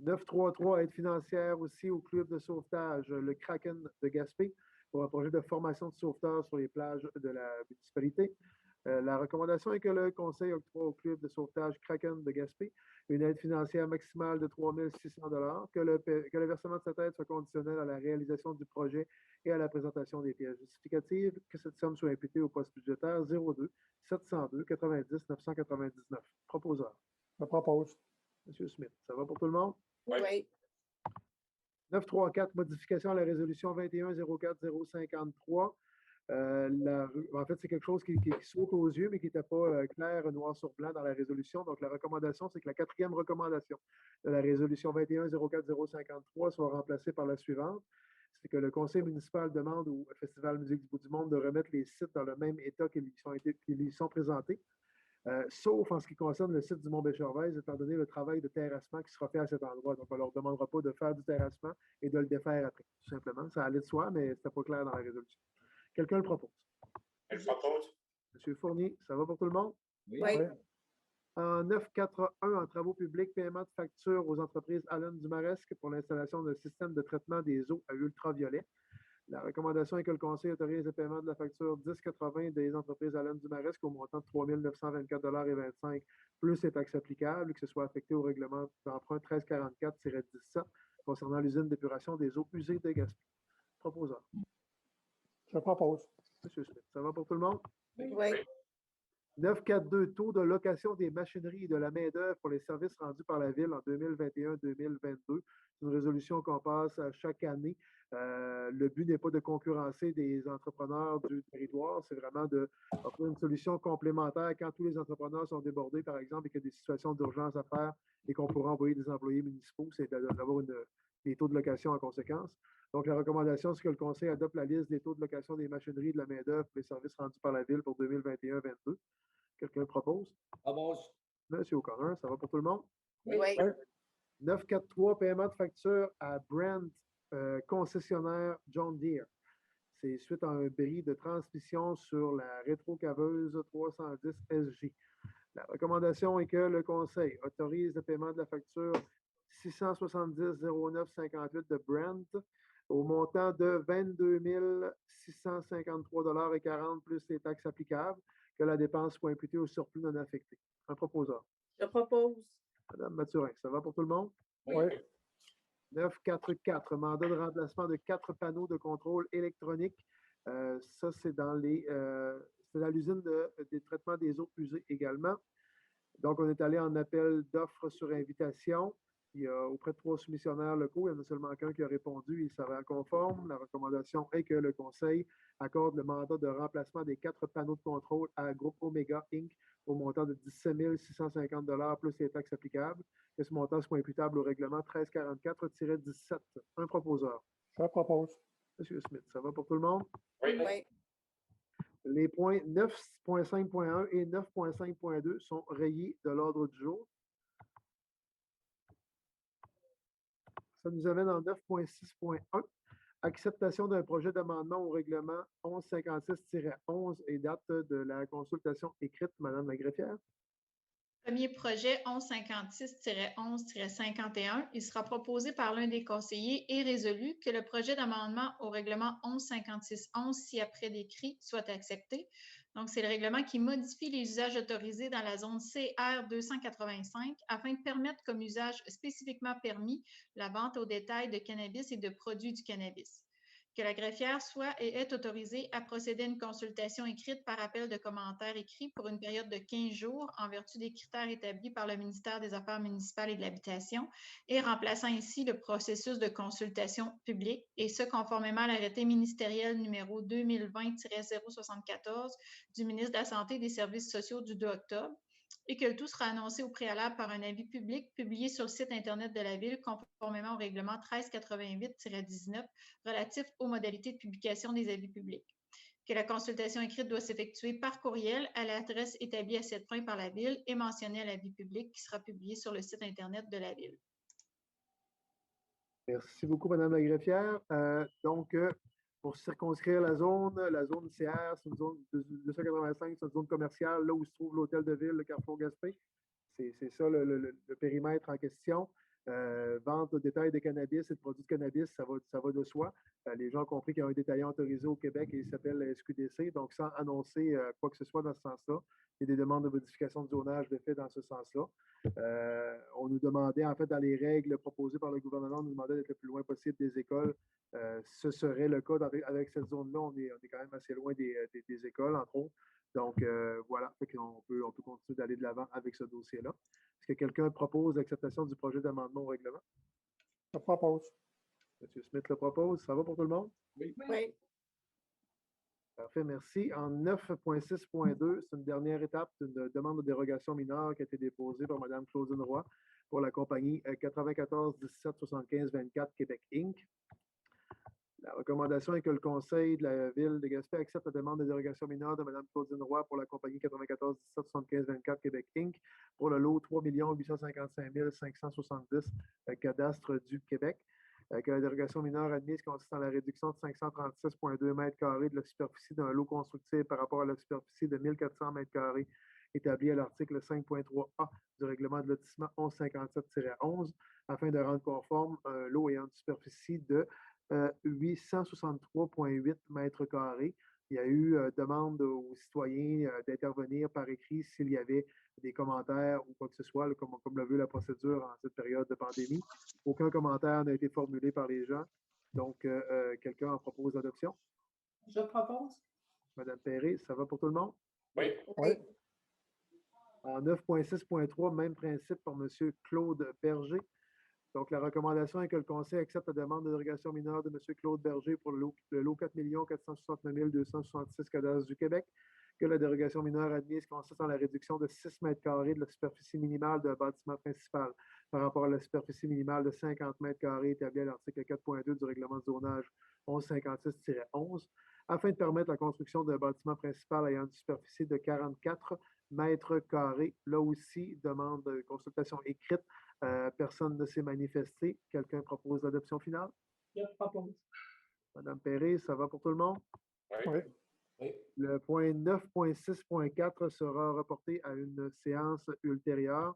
933, aide financière aussi au club de sauvetage, le Kraken de Gaspé, pour un projet de formation de sauveteurs sur les plages de la municipalité. La recommandation est que le Conseil octroie au club de sauvetage Kraken de Gaspé une aide financière maximale de 3 600 $, que le versement de cette aide soit conditionnel à la réalisation du projet et à la présentation des pièces justificatives, que cette somme soit imputée au poste budgétaire 02 702 90 999. Proposeur. Je propose. M. Smith, ça va pour tout le monde? Oui. 934, modification à la résolution 21-04-053. En fait, c'est quelque chose qui saute aux yeux, mais qui n'était pas clair, noir sur blanc dans la résolution. Donc, la recommandation, c'est que la 4e recommandation de la résolution 21-04-053 soit remplacée par la suivante. C'est que le conseil municipal demande au Festival Musique du bout du monde de remettre les sites dans le même état qu'ils y sont présentés. Sauf en ce qui concerne le site du Mont-Béchervaise, étant donné le travail de terrassement qui sera fait à cet endroit. Donc, on ne leur demandera pas de faire du terrassement et de le défaire après, tout simplement. Ça allait de soi, mais ce n'était pas clair dans la résolution. Quelqu'un le propose? Je propose. M. Fournier, ça va pour tout le monde? Oui. En 941, en travaux publics, paiement de facture aux entreprises Allen du Maresque pour l'installation d'un système de traitement des eaux à ultraviolet. La recommandation est que le Conseil autorise le paiement de la facture 1080 des entreprises Allen du Maresque au montant de 3 924,25 $ plus les taxes applicables, que ce soit affecté au règlement d'emprunt 1344-17 concernant l'usine d'épuration des eaux usées de Gaspé. Proposeur. Je propose. M. Smith, ça va pour tout le monde? Oui. 942, taux de location des machineries et de la main-d'œuvre pour les services rendus par la Ville en 2021-2022. C'est une résolution qu'on passe à chaque année. Le but n'est pas de concurrencer des entrepreneurs du territoire, c'est vraiment d'offrir une solution complémentaire quand tous les entrepreneurs sont débordés, par exemple, et qu'il y a des situations d'urgence à faire et qu'on pourra envoyer des employés municipaux, c'est d'avoir des taux de location en conséquence. Donc, la recommandation, c'est que le Conseil adopte la liste des taux de location des machineries et de la main-d'œuvre pour les services rendus par la Ville pour 2021-2022. Quelqu'un le propose? Propose. Monsieur O'Connor, ça va pour tout le monde? Oui. 943, paiement de facture à Brand, concessionnaire John Deere. C'est suite à un bris de transmission sur la rétrocaveuse 310 SG. La recommandation est que le Conseil autorise le paiement de la facture 670,0958 de Brand au montant de 22 653,40 $ plus les taxes applicables, que la dépense soit imputée au surplus non affecté. Un proposeur. Je propose. Madame Mathurin, ça va pour tout le monde? Oui. 944, mandat de remplacement de 4 panneaux de contrôle électronique. Ça, c'est dans l'usine des traitements des eaux usées également. Donc, on est allé en appel d'offres sur invitation. Il y a auprès de 3 soumissionnaires locaux, il y en a seulement qu'un qui a répondu, il s'avère conforme. La recommandation est que le Conseil accorde le mandat de remplacement des 4 panneaux de contrôle à Groupe Omega Inc. au montant de 17 650 $ plus les taxes applicables, que ce montant soit imputable au règlement 1344-17. Un proposeur. Je propose. M. Smith, ça va pour tout le monde? Oui. Oui. Les points 9.5.1 et 9.5.2 sont rayés de l'ordre du jour. Ça nous amène en 9.6.1. Acceptation d'un projet d'amendement au règlement 1156-11 et date de la consultation écrite, Madame la greffière. Premier projet 1156-11-51, il sera proposé par l'un des conseillers et résolu que le projet d'amendement au règlement 1156-11 ci-après décrit soit accepté. Donc, c'est le règlement qui modifie les usages autorisés dans la zone CR 285 afin de permettre comme usage spécifiquement permis la vente au détail de cannabis et de produits du cannabis. Que la greffière soit et est autorisée à procéder à une consultation écrite par appel de commentaires écrits pour une période de 15 jours en vertu des critères établis par le ministère des Affaires municipales et de l'Habitation et remplaçant ainsi le processus de consultation publique et ce conformément à l'arrêté ministériel numéro 2020-074 du ministre de la Santé et des Services sociaux du 2 octobre et que le tout sera annoncé au préalable par un avis public publié sur le site Internet de la Ville conformément au règlement 1388-19 relatif aux modalités de publication des avis publics. Que la consultation écrite doit s'effectuer par courriel à l'adresse établie à cette fin par la Ville et mentionnée à l'avis public qui sera publié sur le site Internet de la Ville. Merci beaucoup, Mme la greffière. Pour circonscrire la zone CR, c'est une zone 285, c'est une zone commerciale, là où se trouve l'hôtel de ville, le Carrefour Gaspé. C'est ça le périmètre en question. Vente au détail de cannabis et de produits de cannabis, ça va de soi. Les gens ont compris qu'il y a un détaillant autorisé au Québec et il s'appelle la SQDC. Donc, sans annoncer quoi que ce soit dans ce sens-là, il y a des demandes de modification de zonage de fait dans ce sens-là. On nous demandait, en fait, dans les règles proposées par le gouvernement, on nous demandait d'être le plus loin possible des écoles. Ce serait le cas avec cette zone-là. On est quand même assez loin des écoles, entre autres. Donc, voilà, on peut continuer d'aller de l'avant avec ce dossier-là. Est-ce que quelqu'un propose l'acceptation du projet d'amendement au règlement? Je propose. M. Smith le propose. Ça va pour tout le monde? Oui. Parfait, merci. En 9.6.2, c'est une dernière étape d'une demande de dérogation mineure qui a été déposée par Mme Claudine Roy pour la compagnie 94 17 75 24 Québec Inc. La recommandation est que le Conseil de la Ville de Gaspé accepte la demande de dérogation mineure de Mme Claudine Roy pour la compagnie 94 17 75 24 Québec Inc. pour le lot 3 855 570 cadastre du Québec. Que la dérogation mineure admise consiste en la réduction de 536,2 mètres carrés de la superficie d'un lot constructible par rapport à la superficie de 1400 mètres carrés établie à l'article 5.3a du règlement de lotissement 1157-11 afin de rendre conforme un lot ayant une superficie de 863,8 mètres carrés. Il y a eu demande aux citoyens d'intervenir par écrit s'il y avait des commentaires ou quoi que ce soit, comme le veut la procédure en cette période de pandémie. Aucun commentaire n'a été formulé par les gens. Donc, quelqu'un en propose l'adoption? Je propose. Madame Perret, ça va pour tout le monde? Oui. Oui. En 9.6.3, même principe pour M. Claude Berger. Donc, la recommandation est que le Conseil accepte la demande de dérogation mineure de M. Claude Berger pour le lot 4 469 266 cadastres du Québec, que la dérogation mineure admise consiste en la réduction de 6 mètres carrés de la superficie minimale d'un bâtiment principal par rapport à la superficie minimale de 50 mètres carrés établie à l'article 4.2 du règlement de zonage 1156-11, afin de permettre la construction d'un bâtiment principal ayant une superficie de 44 mètres carrés. Là aussi, demande de consultation écrite. Personne ne s'est manifesté. Quelqu'un propose l'adoption finale? Je propose. Madame Perret, ça va pour tout le monde? Oui. Oui. Le point 9.6.4 sera reporté à une séance ultérieure.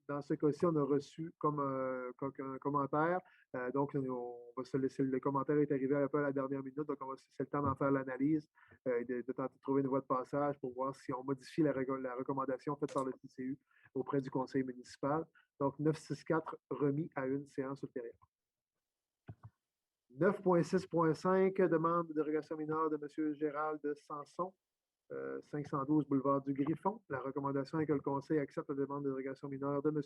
Dans ce cas-ci, on a reçu comme un commentaire. Donc, on va se laisser, le commentaire est arrivé un peu à la dernière minute, donc on va se laisser le temps d'en faire l'analyse, de tenter de trouver une voie de passage pour voir si on modifie la recommandation faite par le TCU auprès du conseil municipal. Donc, 9.6.4 remis à une séance ultérieure. 9.6.5, demande de dérogation mineure de M. Gérald Sanson, 512 boulevard du Griffon. La recommandation est que le Conseil accepte la demande de dérogation mineure de M.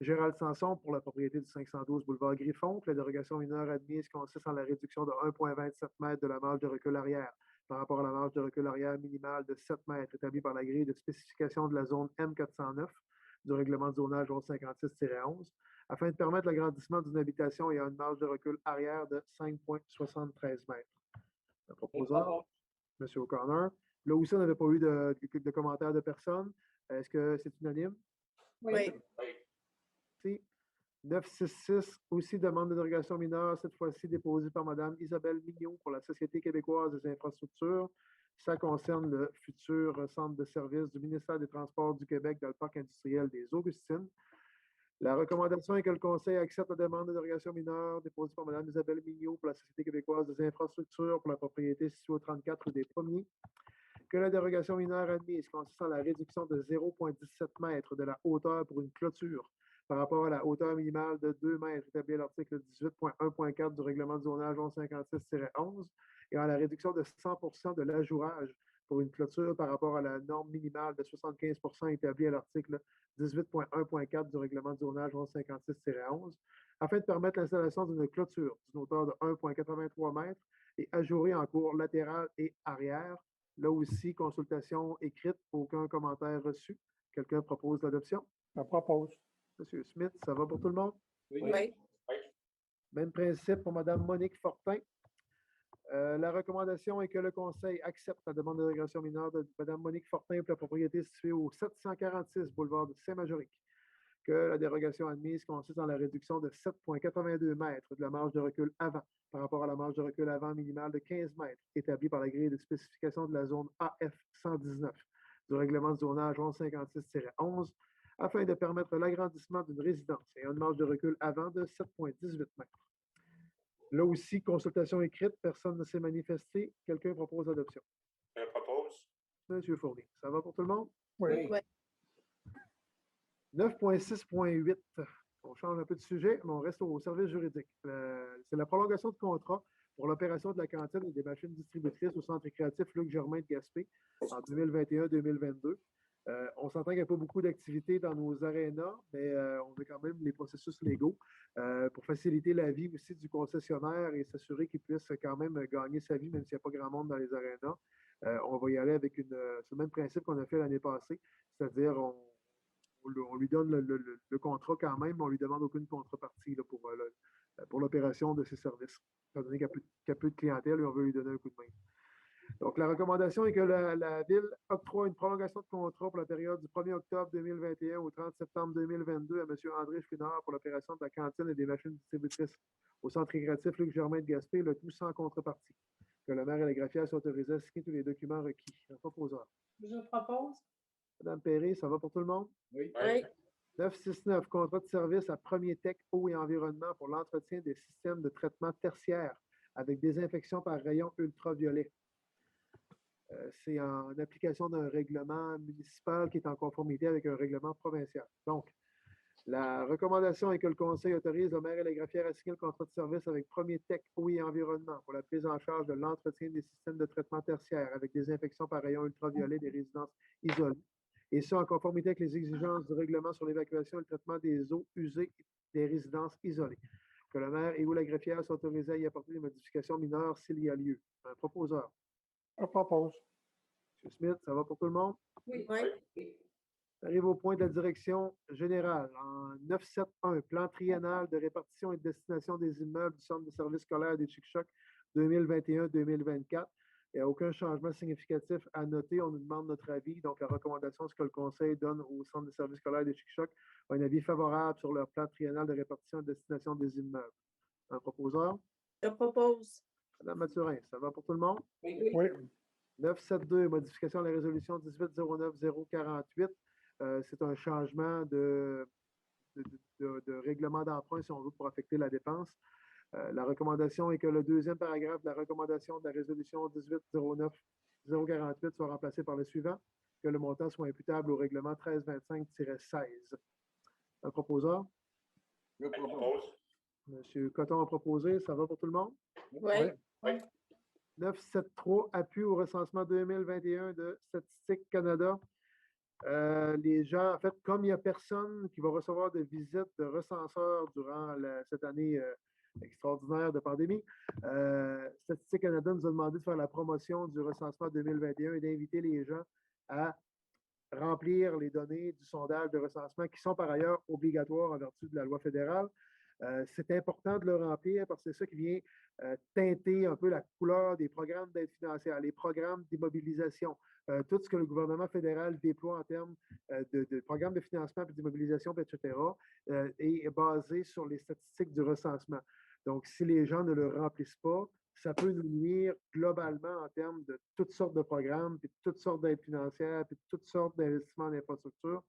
Gérald Sanson pour la propriété du 512 boulevard Griffon. La dérogation mineure admise consiste en la réduction de 1,27 m de la marge de recul arrière par rapport à la marge de recul arrière minimale de 7 m établie par la grille de spécification de la zone M409 du règlement de zonage 1156-11 afin de permettre l'agrandissement d'une habitation ayant une marge de recul arrière de 5,73 m. Le proposeur, M. O'Connor. Là aussi, on n'avait pas eu de commentaires de personne. Est-ce que c'est unanime? Oui. Merci. 966, aussi demande de dérogation mineure, cette fois-ci déposée par Mme Isabelle Mignot pour la Société québécoise des infrastructures. Ça concerne le futur centre de service du ministère des Transports du Québec dans le parc industriel des Augustines. La recommandation est que le Conseil accepte la demande de dérogation mineure déposée par Mme Isabelle Mignot pour la Société québécoise des infrastructures pour la propriété située au 34 rue des Pommiers, que la dérogation mineure admise consiste en la réduction de 0,17 mètres de la hauteur pour une clôture par rapport à la hauteur minimale de 2 mètres établie à l'article 18.1.4 du règlement de zonage 1156-11 et en la réduction de 100 de l'ajourage pour une clôture par rapport à la norme minimale de 75 établie à l'article 18.1.4 du règlement de zonage 1156-11 afin de permettre l'installation d'une clôture d'une hauteur de 1,83 mètres et ajourée en cours latéral et arrière. Là aussi, consultation écrite, aucun commentaire reçu. Quelqu'un propose l'adoption? Je propose. Monsieur Smith, ça va pour tout le monde? Oui. Oui. Même principe pour Mme Monique Fortin. La recommandation est que le Conseil accepte la demande de dérogation mineure de Mme Monique Fortin pour la propriété située au 746 boulevard de Saint-Majorique. Que la dérogation admise consiste en la réduction de 7,82 mètres de la marge de recul avant par rapport à la marge de recul avant minimale de 15 mètres établie par la grille de spécification de la zone AF 119 du règlement de zonage 1156-11 afin de permettre l'agrandissement d'une résidence et une marge de recul avant de 7,18 mètres. Là aussi, consultation écrite, personne ne s'est manifesté. Quelqu'un propose l'adoption? Je propose. Monsieur Fournier, ça va pour tout le monde? Oui. Oui. 9.6.8. On change un peu de sujet, mais on reste au service juridique. C'est la prolongation de contrat pour l'opération de la cantine et des machines distributrices au centre récréatif Luc Germain de Gaspé en 2021-2022. On s'entend qu'il n'y a pas beaucoup d'activités dans nos arénas, mais on veut quand même les processus légaux pour faciliter la vie aussi du concessionnaire et s'assurer qu'il puisse quand même gagner sa vie, même s'il n'y a pas grand monde dans les arénas. On va y aller avec c'est le même principe qu'on a fait l'année passée, c'est-à-dire on lui donne le contrat quand même, mais on ne lui demande aucune contrepartie là, pour l'opération de ses services. Étant donné qu'il y a peu de clientèle, on veut lui donner un coup de main. Donc, la recommandation est que la Ville octroie une prolongation de contrat pour la période du 1er octobre 2021 au 30 septembre 2022 à M. André Chouinard pour l'opération de la cantine et des machines distributrices au centre récréatif Luc Germain de Gaspé, le tout sans contrepartie. Que le maire et la greffière soient autorisés à signer tous les documents requis. Un proposeur. Je propose. Mme Perry, ça va pour tout le monde? Oui. Oui. 969, contrat de service à Premier Tech Eau et Environnement pour l'entretien des systèmes de traitement tertiaire avec désinfection par rayon ultraviolet. C'est en application d'un règlement municipal qui est en conformité avec un règlement provincial. Donc, la recommandation est que le Conseil autorise le maire et la greffière à signer le contrat de service avec Premier Tech Eau et Environnement pour la prise en charge de l'entretien des systèmes de traitement tertiaire avec désinfection par rayon ultraviolet des résidences isolées. Et ça en conformité avec les exigences du règlement sur l'évacuation et le traitement des eaux usées des résidences isolées. Que le maire et ou la greffière soient autorisés à y apporter des modifications mineures s'il y a lieu. Un proposeur. Je propose. M. Smith, ça va pour tout le monde? Oui. Oui. On arrive au point de la direction générale. En 971, plan triennal de répartition et de destination des immeubles du centre de services scolaires des Chic-Chocs 2021-2024. Il n'y a aucun changement significatif à noter. On nous demande notre avis. Donc, la recommandation, c'est que le Conseil donne au centre de services scolaires des Chic-Chocs un avis favorable sur leur plan triennal de répartition et de destination des immeubles. Un proposeur? Je propose. Mme Mathurin, ça va pour tout le monde? Oui. 972, modification de la résolution 18-09-048. C'est un changement de règlement d'emprunt, si on veut, pour affecter la dépense. La recommandation est que le deuxième paragraphe de la recommandation de la résolution 18-09-048 soit remplacé par le suivant, que le montant soit imputable au règlement 1325-16. Un proposeur? Je Je propose. propose. M. Coton a proposé. Ça va pour tout le monde? Oui. 973, appui au recensement 2021 de Statistique Canada. Les gens, en fait, comme il n'y a personne qui va recevoir de visite de recenseur durant cette année extraordinaire de pandémie, Statistique Canada nous a demandé de faire la promotion du recensement 2021 et d'inviter les gens à remplir les données du sondage de recensement qui sont par ailleurs obligatoires en vertu de la loi fédérale. C'est important de le remplir parce que c'est ça qui vient teinter un peu la couleur des programmes d'aide financière, les programmes d'immobilisation, tout ce que le gouvernement fédéral déploie en termes de programmes de financement et d'immobilisation, etc., est basé sur les statistiques du recensement. Donc, si les gens ne le remplissent pas, ça peut nous nuire globalement en termes de toutes sortes de programmes, puis de toutes sortes d'aides financières, puis de toutes sortes d'investissements en infrastructure.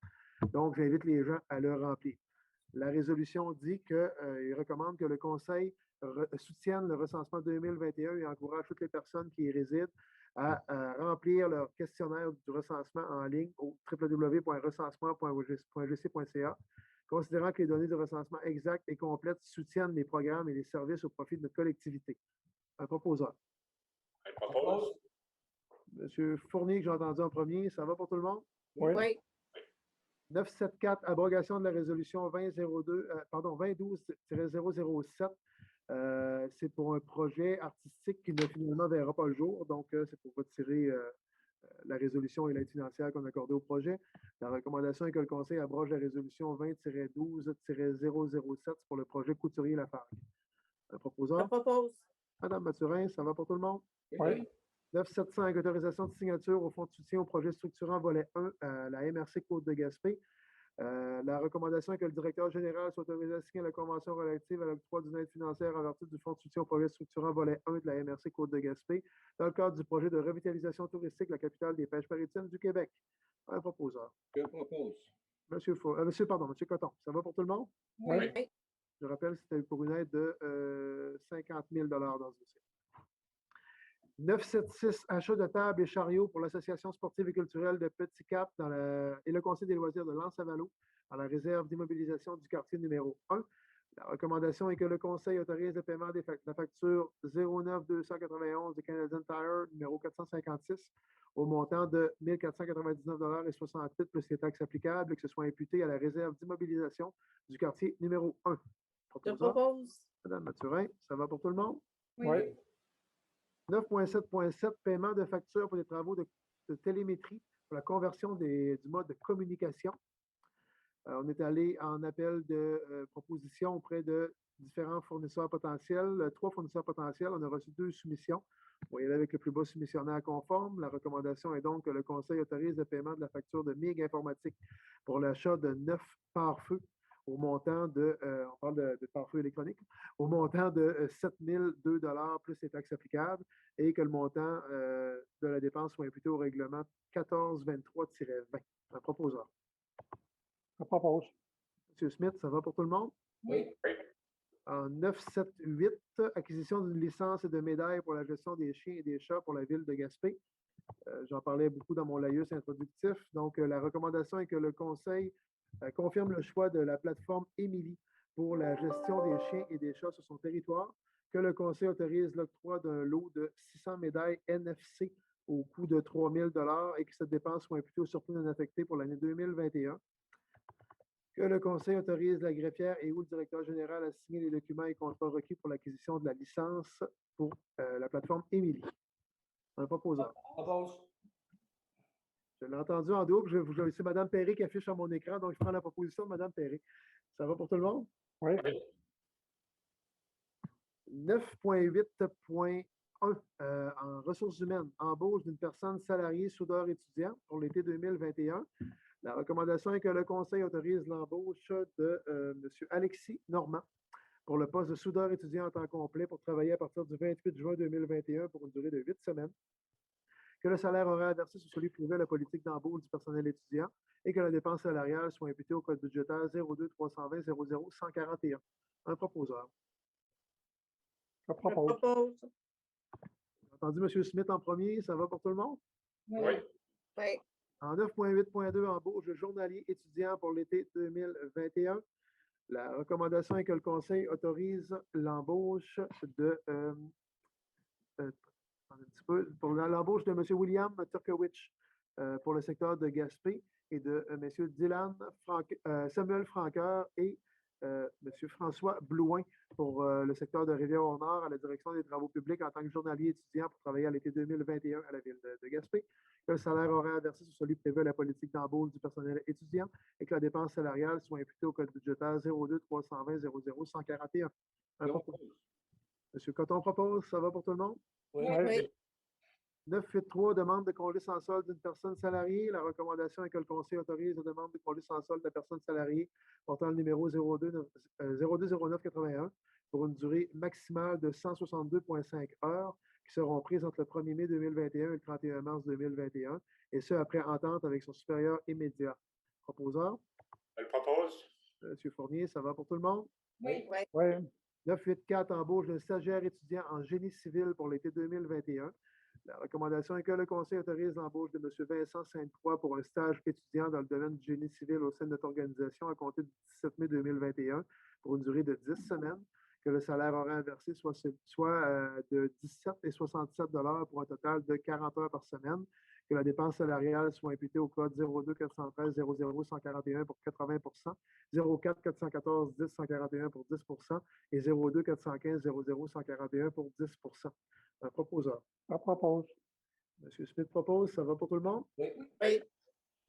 Donc, j'invite les gens à le remplir. La résolution dit qu'il recommande que le Conseil soutienne le recensement 2021 et encourage toutes les personnes qui y résident à remplir leur questionnaire du recensement en ligne au www.recensement.ogc.ca, considérant que les données de recensement exactes et complètes soutiennent les programmes et les services au profit de notre collectivité. Un proposeur. Je propose. Monsieur Fournier, que j'ai entendu en premier, ça va pour tout le monde? Oui. Oui. 974, abrogation de la résolution 2012-007. C'est pour un projet artistique qui ne finalement verra pas le jour. Donc, c'est pour retirer la résolution et l'aide financière qu'on a accordée au projet. La recommandation est que le Conseil abroge la résolution 20-12-007 pour le projet Couturier-Lafargue. Un Je proposeur? propose. Madame Mathurin, ça va pour tout le monde? Oui. 975, autorisation de signature au fonds de soutien au projet structurant volet 1 à la MRC Côte de Gaspé. La recommandation est que le directeur général soit autorisé à signer la convention relative à l'octroi d'une aide financière en vertu du fonds de soutien au projet structurant volet 1 de la MRC Côte de Gaspé dans le cadre du projet de revitalisation touristique de la capitale des pêches maritimes du Québec. Un proposeur. Je propose. Monsieur Coton, ça va pour tout le monde? Oui. Je rappelle que c'était pour une aide de 50 000 dans ce dossier. 976, achat de tables et chariots pour l'Association sportive et culturelle de Petit Cap et le Conseil des loisirs de L'Anse-à-Valo dans la réserve d'immobilisation du quartier numéro 1. La recommandation est que le Conseil autorise le paiement de la facture 09-291 de Canadian Tire numéro 456 au montant de 1 499,68 plus les taxes applicables et que ce soit imputé à la réserve d'immobilisation du quartier numéro 1. Je propose. Madame Mathurin, ça va pour tout le monde? Oui. 9.7.7, paiement de factures pour des travaux de télémétrie pour la conversion du mode de communication. On est allé en appel de proposition auprès de différents fournisseurs potentiels, 3 fournisseurs potentiels. On a reçu 2 soumissions. On va y aller avec le plus bas soumissionnaire conforme. La recommandation est donc que le Conseil autorise le paiement de la facture de MIG Informatique pour l'achat de 9 pare-feux au montant de, on parle de pare-feu électronique, au montant de 7 002 plus les taxes applicables et que le montant de la dépense soit imputé au règlement 1423-20. Un proposeur. Je propose. M. Smith, ça va pour tout le monde? Oui. En 978, acquisition d'une licence et de médailles pour la gestion des chiens et des chats pour la ville de Gaspé. J'en parlais beaucoup dans mon laïus introductif. Donc, la recommandation est que le Conseil confirme le choix de la plateforme Émilie pour la gestion des chiens et des chats sur son territoire, que le Conseil autorise l'octroi d'un lot de 600 médailles NFC au coût de 3 000 et que cette dépense soit imputée au surplus non affecté pour l'année 2021, que le Conseil autorise la greffière et ou le directeur général à signer les documents et contrats requis pour l'acquisition de la licence pour la plateforme Émilie. Un proposeur. Propose. Je l'ai entendu en double. C'est Mme Perry qui affiche sur mon écran, donc je prends la proposition de Mme Perry. Ça va pour tout le monde? Oui. 9.8.1 en ressources humaines, embauche d'une personne salariée soudeur étudiant pour l'été 2021. La recommandation est que le Conseil autorise l'embauche de M. Alexis Normand pour le poste de soudeur étudiant en temps complet pour travailler à partir du 28 juin 2021 pour une durée de 8 semaines. Que le salaire horaire versé sur celui privé à la politique d'embauche du personnel étudiant et que la dépense salariale soit imputée au code budgétaire 02-320-00-141. Un proposeur. Je Je propose. propose. J'ai entendu M. Smith en premier. Ça va pour tout le monde? Oui. Oui. En 9.8.2, embauche de journalier étudiant pour l'été 2021. La recommandation est que le Conseil autorise l'embauche de pour l'embauche de M. William Turkowicz pour le secteur de Gaspé et de M. Samuel Franqueur et M. François Blouin pour le secteur de Rivière-au-Nord à la direction des travaux publics en tant que journalier étudiant pour travailler à l'été 2021 à la ville de Gaspé, que le salaire horaire versé sur celui prévu à la politique d'embauche du personnel étudiant et que la dépense salariale soit imputée au code budgétaire 02-320-00-141. M. Coton propose, ça va pour tout le monde? Oui. Oui. 9.8.3, demande de congé sans solde d'une personne salariée. La recommandation est que le Conseil autorise la demande de congé sans solde de la personne salariée portant le numéro 020981 pour une durée maximale de 162,5 heures qui seront prises entre le 1er mai 2021 et le 31 mars 2021, et ce, après entente avec son supérieur immédiat. Proposeur? Je le propose. Monsieur Fournier, ça va pour tout le monde? Oui. Oui. 9.8.4, embauche d'un stagiaire étudiant en génie civil pour l'été 2021. La recommandation est que le Conseil autorise l'embauche de M. Vincent Sainte-Croix pour un stage étudiant dans le domaine du génie civil au sein de notre organisation à compter du 17 mai 2021 pour une durée de 10 semaines, que le salaire horaire versé soit de 17 et 67 $ pour un total de 40 heures par semaine, que la dépense salariale soit imputée au code 02 413 00 141 pour 80 04 414 10 141 pour 10 et 02 415 00 141 pour 10 Un proposeur. Je propose. M. Smith propose. Ça va pour tout le monde? Oui. Oui.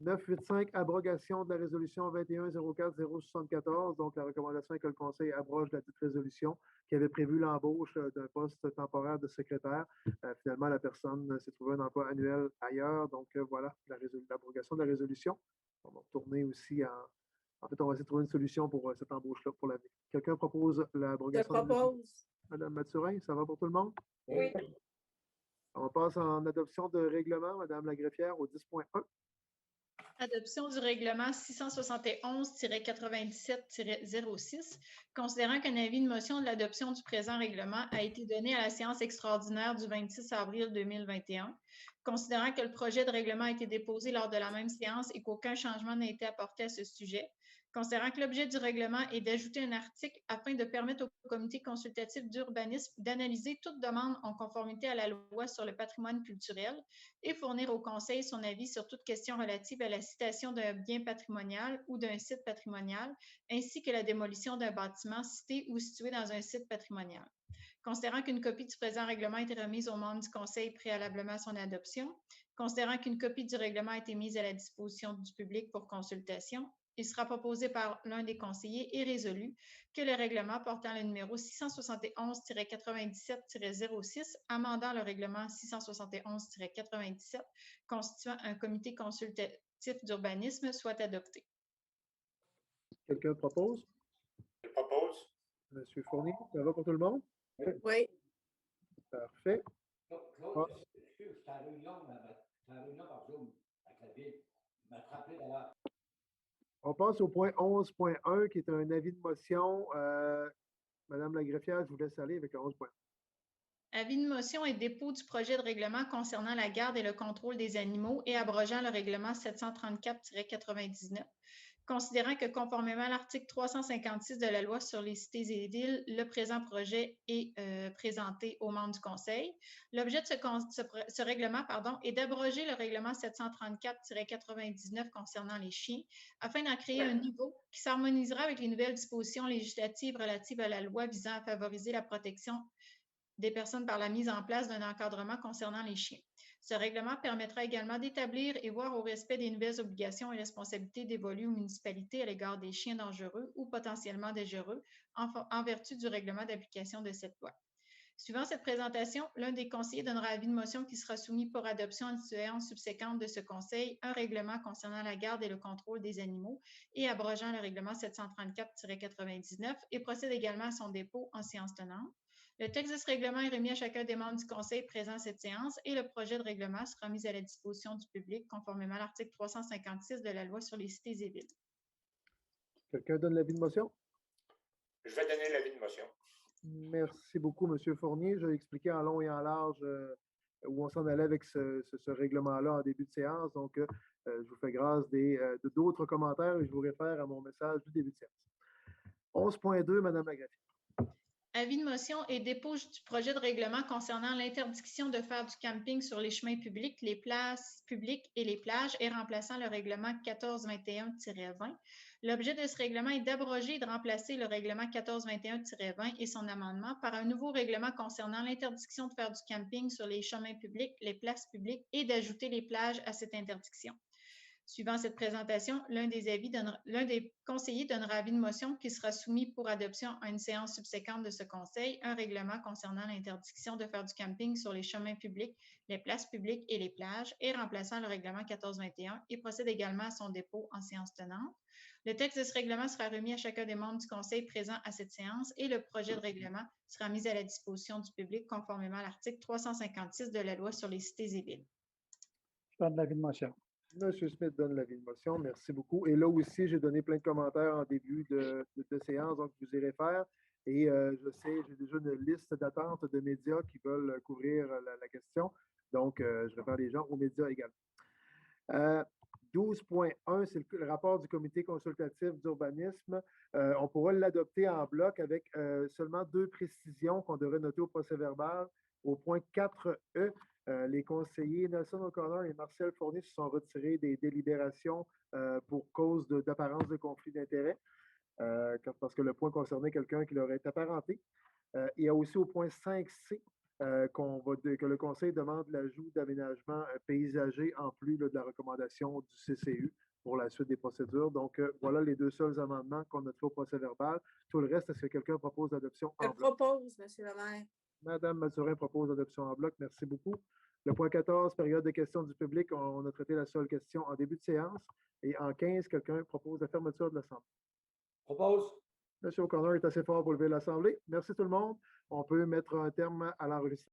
9.8.5, abrogation de la résolution 21-04-074. Donc, la recommandation est que le Conseil abroge la dite résolution qui avait prévu l'embauche d'un poste temporaire de secrétaire. Finalement, la personne s'est trouvée un emploi annuel ailleurs. Donc, voilà l'abrogation de la résolution. On va retourner aussi en fait, on va essayer de trouver une solution pour cette embauche-là pour l'avenir. Quelqu'un propose Je l'abrogation de la résolution? propose. Madame Mathurin, ça va pour tout le monde? Oui. On passe en adoption de règlement, Madame la greffière, au 10.1. Adoption du règlement 671-97-06, considérant qu'un avis de motion de l'adoption du présent règlement a été donné à la séance extraordinaire du 26 avril 2021, considérant que le projet de règlement a été déposé lors de la même séance et qu'aucun changement n'a été apporté à ce sujet, considérant que l'objet du règlement est d'ajouter un article afin de permettre au comité consultatif d'urbanisme d'analyser toute demande en conformité à la loi sur le patrimoine culturel et fournir au Conseil son avis sur toute question relative à la citation d'un bien patrimonial ou d'un site patrimonial, ainsi que la démolition d'un bâtiment cité ou situé dans un site patrimonial. Considérant qu'une copie du présent règlement a été remise aux membres du Conseil préalablement à son adoption, considérant qu'une copie du règlement a été mise à la disposition du public pour consultation, il sera proposé par l'un des conseillers et résolu que le règlement portant le numéro 671-97-06, amendant le règlement 671-97, constituant un comité consultatif d'urbanisme, soit adopté. Quelqu'un propose? Je le propose. Monsieur Fournier, ça va pour tout le monde? Oui. Parfait. Claude, excuse, j'étais en réunion par Zoom avec la ville. Il m'a rappelé d'ailleurs. On passe au point 11.1 qui est un avis de motion. Madame la greffière, je vous laisse aller avec le 11.1. Avis de motion et dépôt du projet de règlement concernant la garde et le contrôle des animaux et abrogeant le règlement 734-99. Considérant que conformément à l'article 356 de la loi sur les cités et villes, le présent projet est présenté aux membres du Conseil. L'objet de ce règlement est d'abroger le règlement 734-99 concernant les chiens afin d'en créer un nouveau qui s'harmonisera avec les nouvelles dispositions législatives relatives à la loi visant à favoriser la protection des personnes par la mise en place d'un encadrement concernant les chiens. Ce règlement permettra également d'établir et voir au respect des nouvelles obligations et responsabilités dévolues aux municipalités à l'égard des chiens dangereux ou potentiellement dangereux en vertu du règlement d'application de cette loi. Suivant cette présentation, l'un des conseillers donnera avis de motion qui sera soumis pour adoption à une séance subséquente de ce Conseil, un règlement concernant la garde et le contrôle des animaux et abrogeant le règlement 734-99 et procède également à son dépôt en séance tenante. Le texte de ce règlement est remis à chacun des membres du Conseil présent à cette séance et le projet de règlement sera mis à la disposition du public conformément à l'article 356 de la loi sur les cités et villes. Quelqu'un donne l'avis de motion? Je vais donner l'avis de motion. Merci beaucoup, M. Fournier. Je vais expliquer en long et en large où on s'en allait avec ce règlement-là en début de séance. Donc, je vous fais grâce d'autres commentaires et je vous réfère à mon message du début de séance. 11.2, Mme la greffière. Avis de motion et dépôt du projet de règlement concernant l'interdiction de faire du camping sur les chemins publics, les places publiques et les plages et remplaçant le règlement 1421-20. L'objet de ce règlement est d'abroger et de remplacer le règlement 1421-20 et son amendement par un nouveau règlement concernant l'interdiction de faire du camping sur les chemins publics, les places publiques et d'ajouter les plages à cette interdiction. Suivant cette présentation, l'un des conseillers donnera avis de motion qui sera soumis pour adoption à une séance subséquente de ce conseil, un règlement concernant l'interdiction de faire du camping sur les chemins publics, les places publiques et les plages et remplaçant le règlement 1421 et procède également à son dépôt en séance tenante. Le texte de ce règlement sera remis à chacun des membres du conseil présents à cette séance et le projet de règlement sera mis à la disposition du public conformément à l'article 356 de la loi sur les cités et villes. Je donne l'avis de motion. Monsieur Smith donne l'avis de motion. Merci beaucoup. Et là aussi, j'ai donné plein de commentaires en début de séance, donc je vous y réfère. Et je sais, j'ai déjà une liste d'attente de médias qui veulent couvrir la question. Donc, je réfère les gens aux médias également. 12.1, c'est le rapport du comité consultatif d'urbanisme. On pourra l'adopter en bloc avec seulement 2 précisions qu'on devrait noter au procès-verbal. Au point 4E, les conseillers Nelson O'Connor et Marcel Fournier se sont retirés des délibérations pour cause d'apparence de conflit d'intérêts, parce que le point concernait quelqu'un qui leur est apparenté. Il y a aussi au point 5C que le Conseil demande l'ajout d'aménagements paysagers en plus de la recommandation du CCU pour la suite des procédures. Donc, voilà les 2 seuls amendements qu'on a fait au procès-verbal. Tout le reste, est-ce que quelqu'un propose l'adoption en bloc? Je propose, M. le maire. Madame Mathurin propose l'adoption en bloc. Merci beaucoup. Le point 14, période de questions du public. On a traité la seule question en début de séance. Et en 15, quelqu'un propose la fermeture de l'Assemblée. Propose. M. O'Connor est assez fort pour lever l'Assemblée. Merci tout le monde. On peut mettre un terme à l'enregistrement.